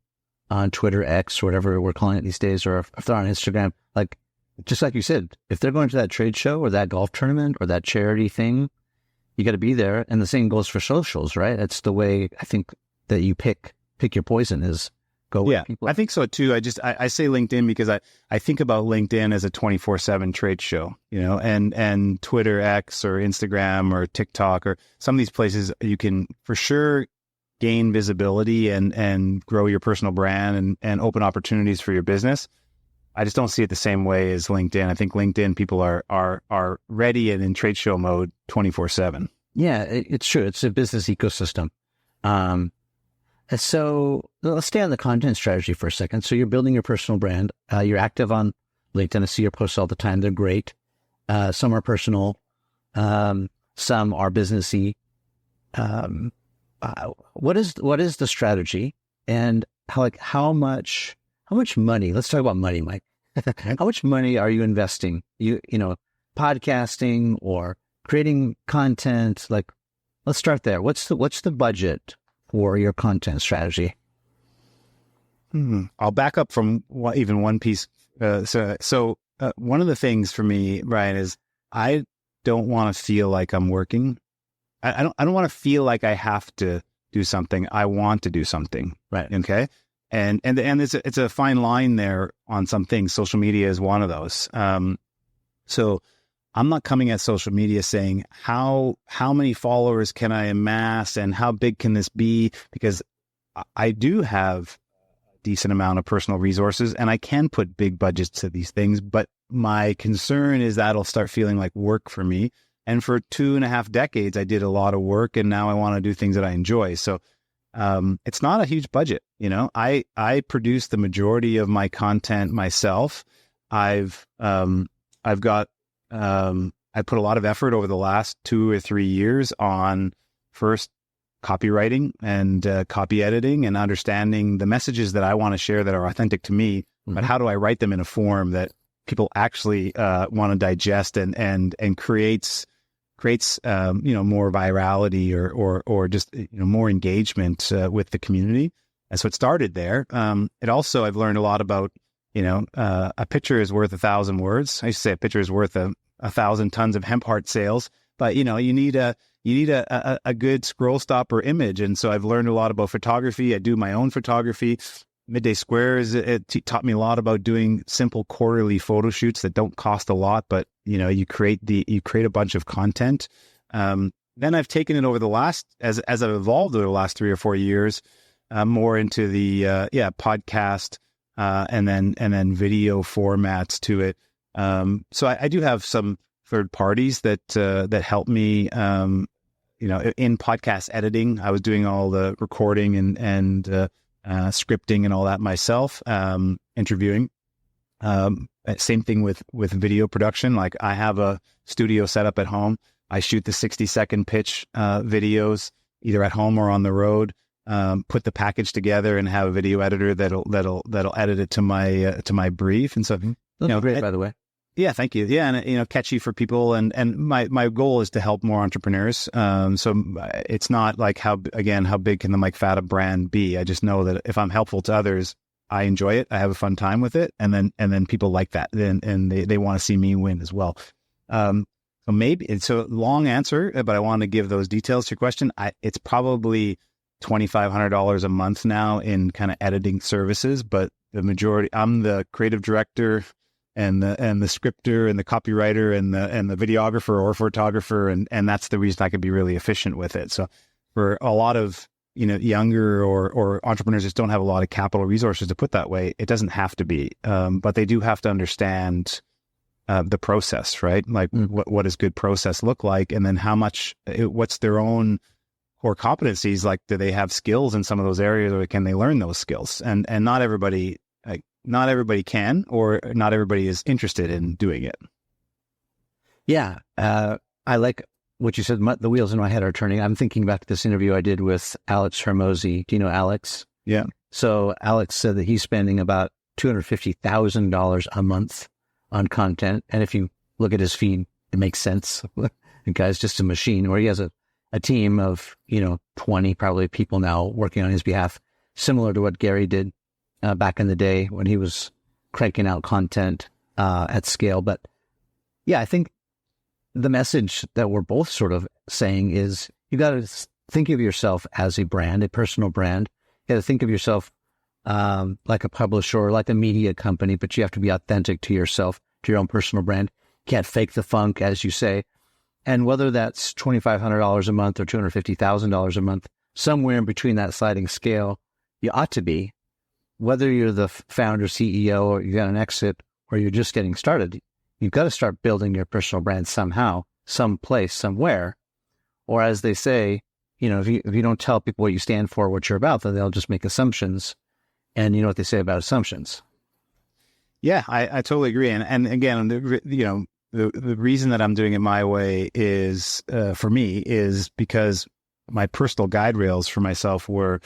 Twitter, X, or whatever we're calling it these days, or if they're on Instagram, like, just like you said, if they're going to that trade show or that golf tournament or that charity thing, you got to be there. And the same goes for socials, right? That's the way I think that you pick your poison, is go with people. I think so too. I say LinkedIn because I think about LinkedIn as a 24/7 trade show, and Twitter, X, or Instagram, or TikTok, or some of these places you can for sure gain visibility and grow your personal brand and open opportunities for your business. I just don't see it the same way as LinkedIn. I think LinkedIn people are ready and in trade show mode 24/7. Yeah, it's true. It's a business ecosystem. So let's stay on the content strategy for a second. So you're building your personal brand. You're active on LinkedIn. I see your posts all the time. They're great. Some are personal. Some are businessy. What is the strategy, and how much money? Let's talk about money, Mike. How much money are you investing? Podcasting or creating content? Like, let's start there. What's the budget for your content strategy? I'll back up from one piece. So one of the things for me, Brian, is I don't want to feel like I'm working. I don't want to feel like I have to do something. I want to do something. Right. Okay. And it's a fine line there on some things. Social media is one of those. So I'm not coming at social media saying how many followers can I amass and how big can this be? Because I do have a decent amount of personal resources and I can put big budgets to these things. But my concern is that'll start feeling like work for me. And for 2.5 decades, I did a lot of work, and now I want to do things that I enjoy. So it's not a huge budget. I produce the majority of my content myself. I put a lot of effort over the last 2 or 3 years on first copywriting and copy editing and understanding the messages that I want to share that are authentic to me, but how do I write them in a form that people actually want to digest and creates more virality or just more engagement with the community. And so it started there. It also, I've learned a lot about a picture is worth 1,000 words. I used to say a picture is worth 1,000 tons of hemp heart sales. But you need you need a good scroll stopper image. And so I've learned a lot about photography. I do my own photography. Midday Squares, it taught me a lot about doing simple quarterly photo shoots that don't cost a lot, but you create a bunch of content. Then I've taken it over the last, as I've evolved over the last 3 or 4 years, more into the podcast and then video formats to it. So I do have some third parties that help me. In podcast editing, I was doing all the recording and scripting and all that myself. Interviewing. Same thing with video production. Like I have a studio set up at home. I shoot the 60-second pitch videos either at home or on the road. Put the package together and have a video editor that'll edit it to my brief. And so, great, by the way. Yeah, thank you. Yeah, and catchy for people. And my goal is to help more entrepreneurs. So it's not like how big can the Mike Fata brand be? I just know that if I'm helpful to others, I enjoy it. I have a fun time with it, and then people like that, and they want to see me win as well. So maybe it's a long answer, but I want to give those details to your question. It's probably $2,500 a month now in kind of editing services, but the majority, I'm the creative director and the scripter and the copywriter and the videographer or photographer, and that's the reason I could be really efficient with it. So for a lot of younger or entrepreneurs just don't have a lot of capital resources to put that way, it doesn't have to be, but they do have to understand the process, right? Like what does good process look like, and then what's their own core competencies? Like, do they have skills in some of those areas, or can they learn those skills? And not everybody can, or not everybody is interested in doing it. Yeah. I like what you said. The wheels in my head are turning. I'm thinking back to this interview I did with Alex Hermosi. Do you know Alex? Yeah. So Alex said that he's spending about $250,000 a month on content. And if you look at his feed, it makes sense. The guy's just a machine, where he has a team of, 20 probably people now working on his behalf, similar to what Gary did back in the day when he was cranking out content at scale. But yeah, I think the message that we're both sort of saying is you got to think of yourself as a brand, a personal brand. You got to think of yourself like a publisher or like a media company, but you have to be authentic to yourself, to your own personal brand. You can't fake the funk, as you say. And whether that's $2,500 a month or $250,000 a month, somewhere in between that sliding scale, you ought to be. Whether you're the founder, CEO, or you got an exit, or you're just getting started, you've got to start building your personal brand somehow, someplace, somewhere. Or as they say, if you don't tell people what you stand for, what you're about, then they'll just make assumptions. And you know what they say about assumptions. Yeah, I totally agree. And again, the reason that I'm doing it my way is, for me, is because my personal guide rails for myself were,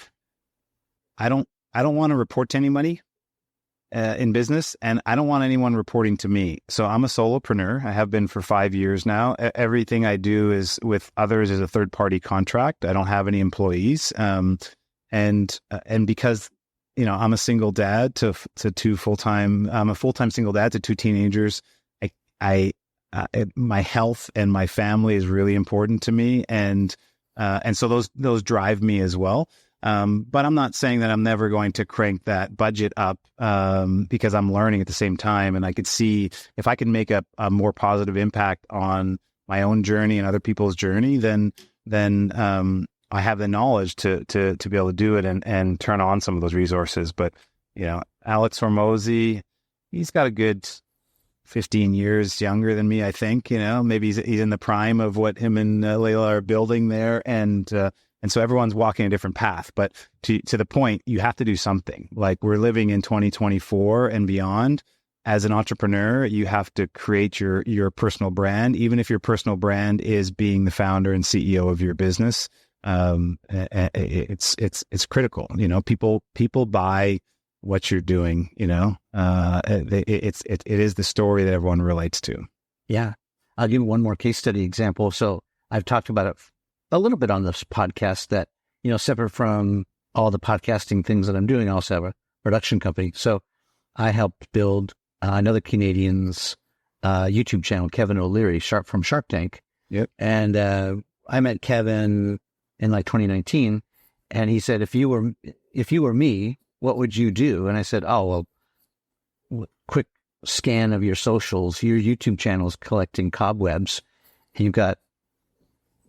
I don't want to report to anybody in business, and I don't want anyone reporting to me. So I'm a solopreneur. I have been for 5 years now. Everything I do is with others as a third-party contract. I don't have any employees. And because I'm a single dad to two full-time. I'm a full-time single dad to 2 teenagers. My health and my family is really important to me, and so those drive me as well. But I'm not saying that I'm never going to crank that budget up, because I'm learning at the same time, and I could see if I can make a more positive impact on my own journey and other people's journey, then I have the knowledge to be able to do it and turn on some of those resources. But Alex Hormozy, he's got a good 15 years younger than me, I think. Maybe he's in the prime of what him and Layla are building there, and so everyone's walking a different path. But to the point, you have to do something. Like, we're living in 2024 and beyond. As an entrepreneur, you have to create your personal brand, even if your personal brand is being the founder and CEO of your business. It's critical. People buy what you're doing. It is the story that everyone relates to. Yeah, I'll give one more case study example. So I've talked about it a little bit on this podcast that, separate from all the podcasting things that I'm doing, I also have a production company. So I helped build another Canadian's YouTube channel, Kevin O'Leary, from Shark Tank. Yep. And I met Kevin in like 2019, and he said, if you were me, what would you do? And I said, oh, well, quick scan of your socials, your YouTube channel is collecting cobwebs. And you've got,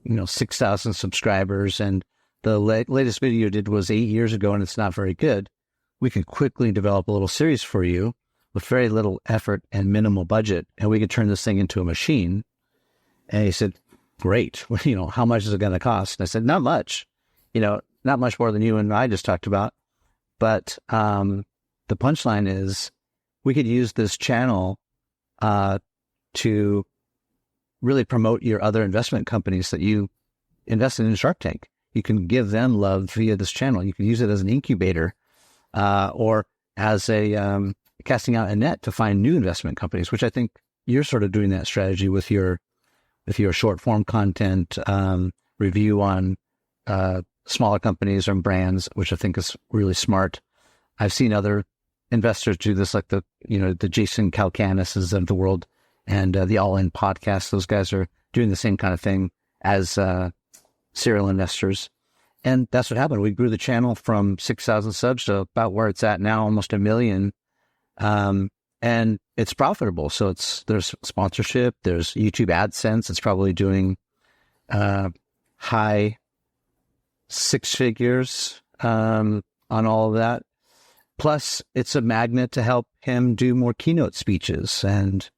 6,000 subscribers, and the latest video you did was 8 years ago, and it's not very good. We can quickly develop a little series for you with very little effort and minimal budget, and we could turn this thing into a machine. And he said, great. How much is it going to cost? And I said, not much, not much more than you and I just talked about. But the punchline is we could use this channel to really promote your other investment companies that you invested in Shark Tank. You can give them love via this channel. You can use it as an incubator or as a casting out a net to find new investment companies, which I think you're sort of doing that strategy with your short form content review on smaller companies or brands, which I think is really smart. I've seen other investors do this, like the Jason Calacanis of the world and the All-In podcast. Those guys are doing the same kind of thing as serial investors. And that's what happened. We grew the channel from 6,000 subs to about where it's at now, almost 1 million. And it's profitable. So there's sponsorship, there's YouTube AdSense. It's probably doing high six figures on all of that. Plus, it's a magnet to help him do more keynote speeches. And,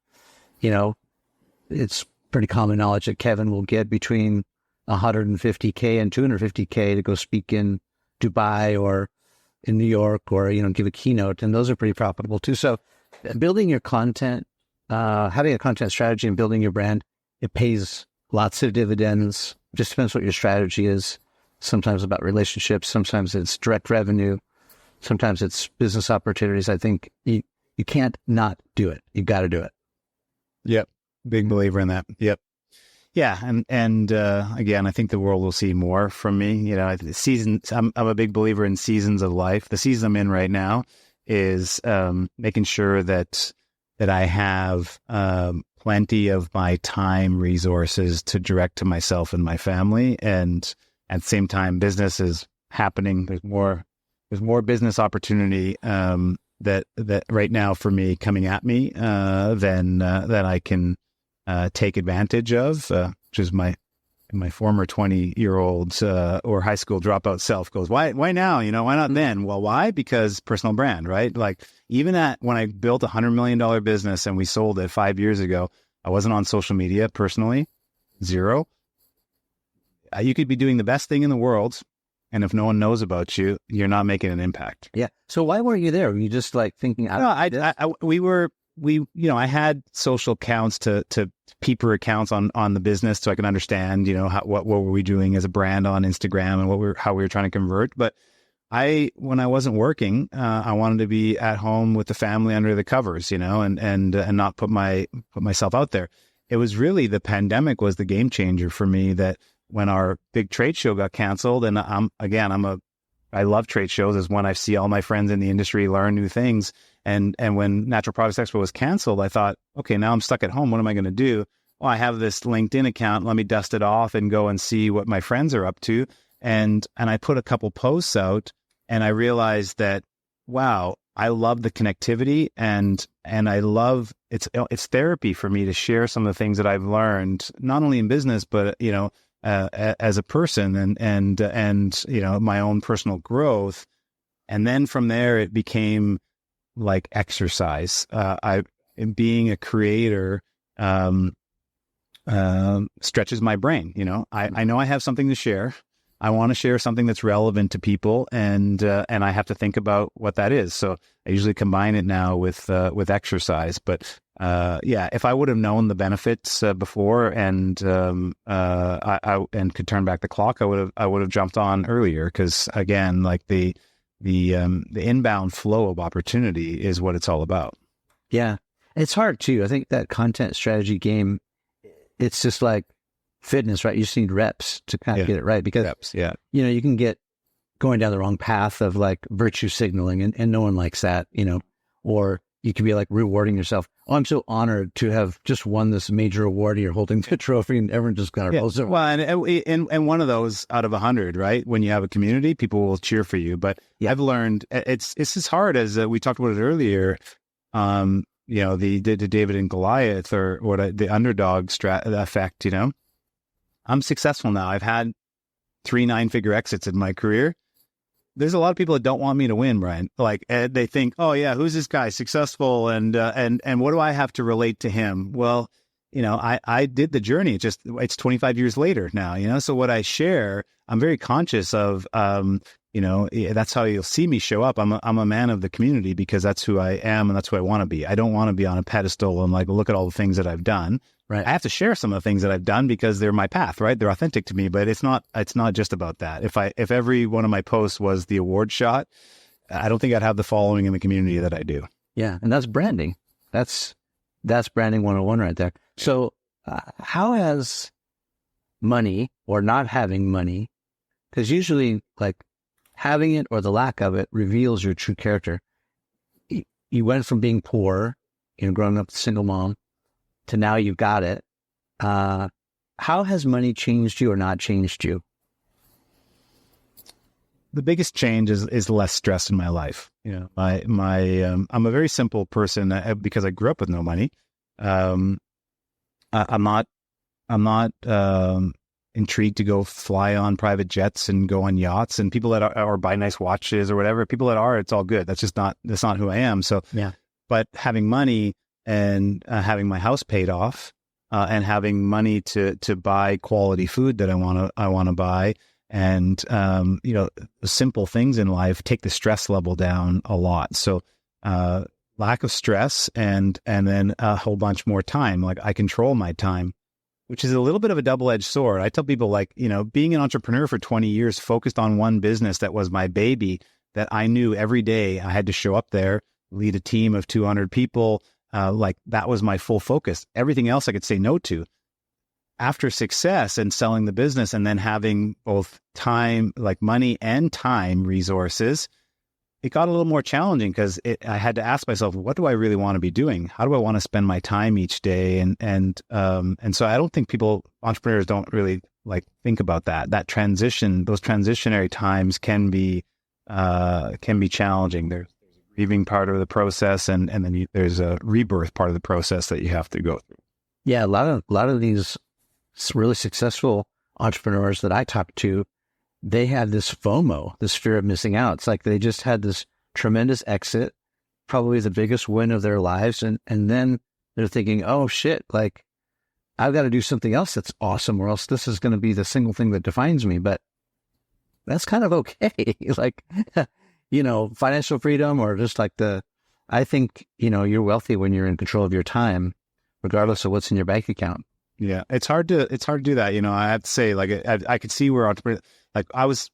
it's pretty common knowledge that Kevin will get between $150K and $250K to go speak in Dubai or in New York or, give a keynote. And those are pretty profitable too. So building your content, having a content strategy and building your brand, it pays lots of dividends. Just depends what your strategy is. Sometimes about relationships. Sometimes it's direct revenue. Sometimes it's business opportunities. I think you can't not do it. You got to do it. Yep. Big believer in that. Yep. Yeah. And again, I think the world will see more from me. Seasons, I'm a big believer in seasons of life. The season I'm in right now is making sure that I have plenty of my time resources to direct to myself and my family. And at the same time, business is happening. There's more business opportunity that right now for me coming at me than I can take advantage of, which is my former 20-year-old or high school dropout self goes, why now? Why not then? Well, why? Because personal brand, right? Like even when I built $100 million business and we sold it 5 years ago, I wasn't on social media personally, zero. You could be doing the best thing in the world, and if no one knows about you, you're not making an impact. Yeah. So why weren't you there? Were you just like thinking? I had social accounts to peeper accounts on the business, so I can understand, what were we doing as a brand on Instagram and how we were trying to convert. But when I wasn't working, I wanted to be at home with the family under the covers, and not put myself out there. It was really the pandemic was the game changer for me. That when our big trade show got canceled, and I love trade shows, is when I see all my friends in the industry learn new things. And when Natural Products Expo was canceled, I thought, okay, now I'm stuck at home. What am I going to do? Well, I have this LinkedIn account. Let me dust it off and go and see what my friends are up to. And I put a couple posts out, and I realized that, wow, I love the connectivity, and I love it's therapy for me to share some of the things that I've learned, not only in business, but as a person and my own personal growth. And then from there, it became like exercise. Being a creator stretches my brain. I know I have something to share. I want to share something that's relevant to people, and I have to think about what that is. So I usually combine it now with exercise. But if I would have known the benefits before and could turn back the clock, I would have jumped on earlier. Because again, like the inbound flow of opportunity is what it's all about. Yeah, it's hard too. I think that content strategy game, it's just like fitness, right? You just need reps to kind of get it right, because reps, you can get going down the wrong path of like virtue signaling, and no one likes that, or you can be like rewarding yourself. Oh, I'm so honored to have just won this major award. And you're holding the trophy, and everyone just kind of rolls it. Well, and one of those out of 100, right? When you have a community, people will cheer for you. But I've learned it's as hard as we talked about it earlier. The David and Goliath or the underdog effect. I'm successful now. I've had 3 9-figure exits in my career. There's a lot of people that don't want me to win, Brian. Like they think, oh yeah, who's this guy successful? And what do I have to relate to him? Well, I did the journey. It's 25 years later now, so what I share, I'm very conscious of, that's how you'll see me show up. I'm a man of the community because that's who I am and that's who I want to be. I don't want to be on a pedestal and like, look at all the things that I've done. Right. I have to share some of the things that I've done because they're my path, right? They're authentic to me, but it's not just about that. If every one of my posts was the award shot, I don't think I'd have the following in the community that I do. Yeah. And that's branding. That's branding 101 right there. So how has money or not having money, because usually like having it or the lack of it reveals your true character. You went from being poor, growing up with a single mom, to now you've got it. How has money changed you or not changed you? The biggest change is less stress in my life. I'm a very simple person because I grew up with no money. I'm not intrigued to go fly on private jets and go on yachts, and people that are, or buy nice watches or whatever. People that are, it's all good. That's not who I am. So yeah. But having money and having my house paid off, and having money to buy quality food that I want to buy, and simple things in life take the stress level down a lot. So lack of stress and then a whole bunch more time. Like I control my time, which is a little bit of a double-edged sword. I tell people being an entrepreneur for 20 years, focused on one business that was my baby, that I knew every day I had to show up there, lead a team of 200 people. That was my full focus. Everything else I could say no to. After success and selling the business and then having both time, like money and time resources, it got a little more challenging because I had to ask myself, what do I really want to be doing? How do I want to spend my time each day? And so I don't think entrepreneurs don't really think about that transition. Those transitionary times can be challenging. There's a grieving part of the process, and then there's a rebirth part of the process that you have to go through. Yeah, a lot of these really successful entrepreneurs that I talk to, they have this FOMO, this fear of missing out. It's like they just had this tremendous exit, probably the biggest win of their lives. And then they're thinking, oh shit, I've got to do something else that's awesome, or else this is going to be the single thing that defines me. But that's kind of okay. Financial freedom, or just I think, you're wealthy when you're in control of your time, regardless of what's in your bank account. Yeah. It's hard to do that. I have to say, I could see where entrepreneurs, I was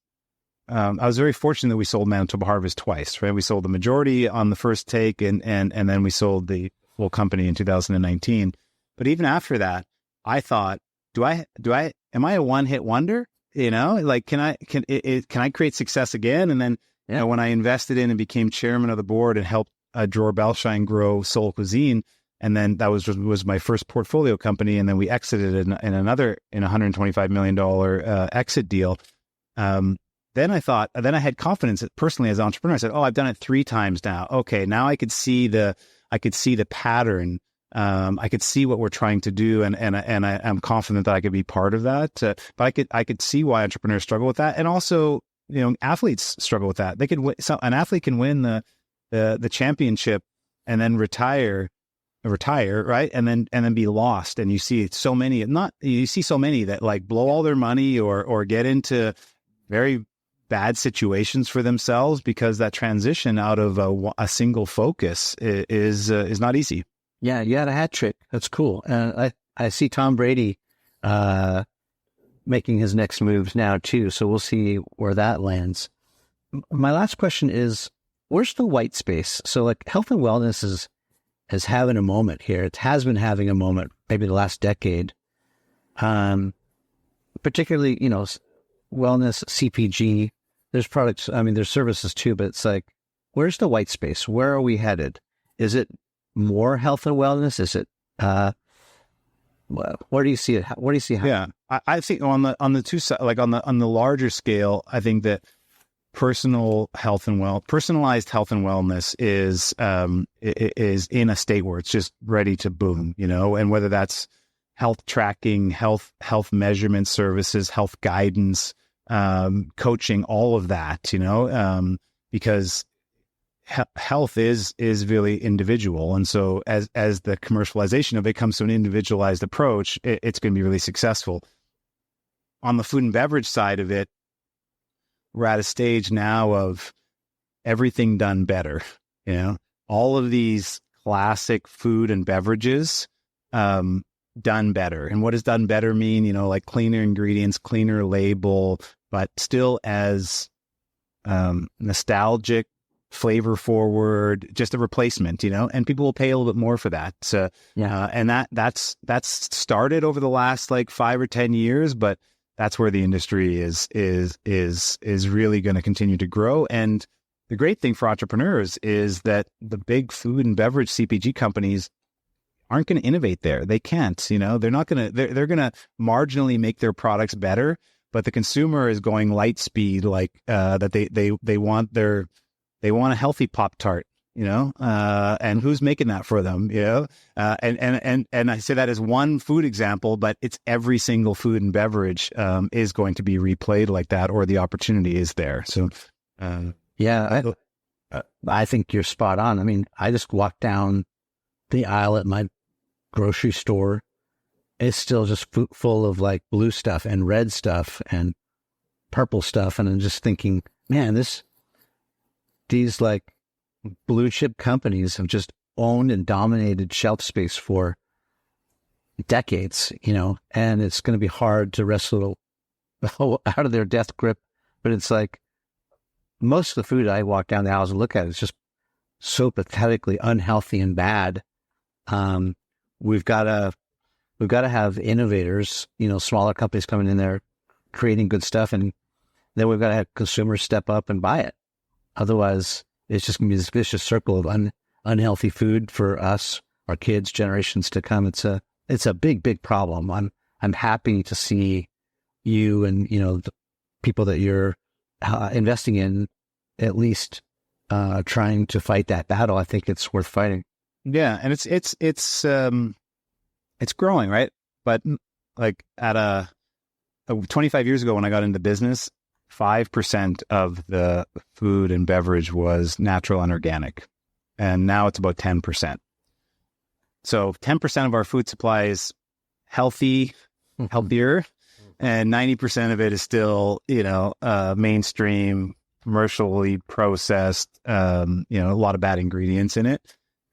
very fortunate that we sold Manitoba Harvest twice, right? We sold the majority on the first take, and then we sold the full company in 2019. But even after that, I thought, am I a one-hit wonder? Can I create success again? And then when I invested in and became chairman of the board and helped Dror Belshine grow Soul Cuisine, and then that was my first portfolio company, and then we exited in $125 million exit deal. Then I had confidence personally as an entrepreneur. I said, I've done it 3 times now. Okay, now I could see the pattern. I could see what we're trying to do, and I'm confident that I could be part of that. But I could see why entrepreneurs struggle with that, and also athletes struggle with that. An athlete can win the championship and then retire, right? And then be lost. And you see so many that blow all their money or get into very bad situations for themselves because that transition out of a single focus is not easy. Yeah, you had a hat trick. That's cool. And I see Tom Brady making his next moves now too. So we'll see where that lands. My last question is, where's the white space? So health and wellness is having a moment here. It has been having a moment maybe the last decade. Particularly, wellness, CPG, there's products, there's services too, but it's where's the white space? Where are we headed? Is it more health and wellness? Is it, where do you see it? Where do you see how? Yeah, I think on the two sides, like on the larger scale, I think that personalized health and wellness is in a state where it's just ready to boom, and whether that's health tracking, health measurement services, health guidance, coaching, all of that, because health is really individual. And so as the commercialization of it comes to an individualized approach, it's going to be really successful. On the food and beverage side of it, we're at a stage now of everything done better. All of these classic food and beverages, done better. And what does done better mean? Like cleaner ingredients, cleaner label, but still as nostalgic, flavor forward, just a replacement, and people will pay a little bit more for that. So, and that's started over the last like 5 or 10 years, but that's where the industry is really going to continue to grow. And the great thing for entrepreneurs is that the big food and beverage CPG companies aren't going to innovate there. They can't, they're not going to, they're going to marginally make their products better, but the consumer is going light speed, like that they want they want a healthy Pop-Tart, and who's making that for them, and I say that as one food example, but it's every single food and beverage is going to be replayed like that, or the opportunity is there. So, I think you're spot on. I mean, I just walked down the aisle at my grocery store. It's still just full of like blue stuff and red stuff and purple stuff. And I'm just thinking, man, these like blue chip companies have just owned and dominated shelf space for decades, and it's going to be hard to wrestle out of their death grip. But it's like most of the food I walk down the aisles and look at is just so pathetically unhealthy and bad. We've got to have innovators, smaller companies coming in there, creating good stuff. And then we've got to have consumers step up and buy it. Otherwise, it's just going to be this vicious circle of unhealthy food for us, our kids, generations to come. It's a big, big problem. I'm happy to see you and, the people that you're investing in, at least trying to fight that battle. I think it's worth fighting. Yeah, and it's growing, right? But like 25 years ago when I got into business, 5% of the food and beverage was natural and organic, and now it's about 10%. So 10% of our food supply is healthier, and 90% of it is still, mainstream, commercially processed, a lot of bad ingredients in it.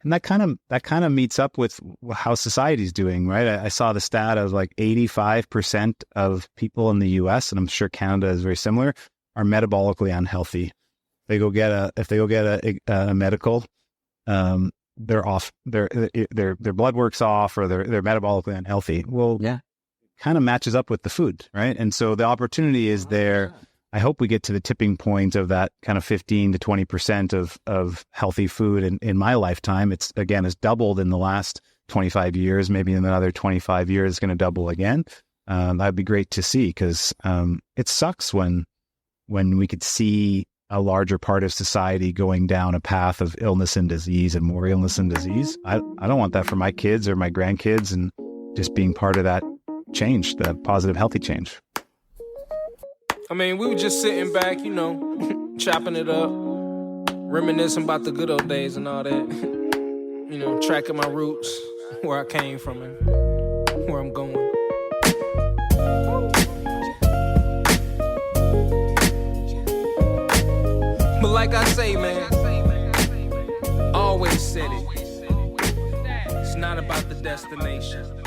And that kind of meets up with how society's doing, right? I saw the stat of like 85% of people in the U.S., and I'm sure Canada is very similar, are metabolically unhealthy. If they go get a medical, they're off. Their blood work's off, or they're metabolically unhealthy. Well, yeah, kind of matches up with the food, right? And so the opportunity is there. I hope we get to the tipping point of that kind of 15 to 20% of healthy food in my lifetime. It's doubled in the last 25 years. Maybe in another 25 years, it's going to double again. That'd be great to see, because it sucks when we could see a larger part of society going down a path of illness and disease, and more illness and disease. I don't want that for my kids or my grandkids, and just being part of that change, the positive, healthy change. I mean, we were just sitting back, chopping it up, reminiscing about the good old days and all that. Tracking my roots, where I came from and where I'm going. But like I say, man, always said it. It's not about the destination.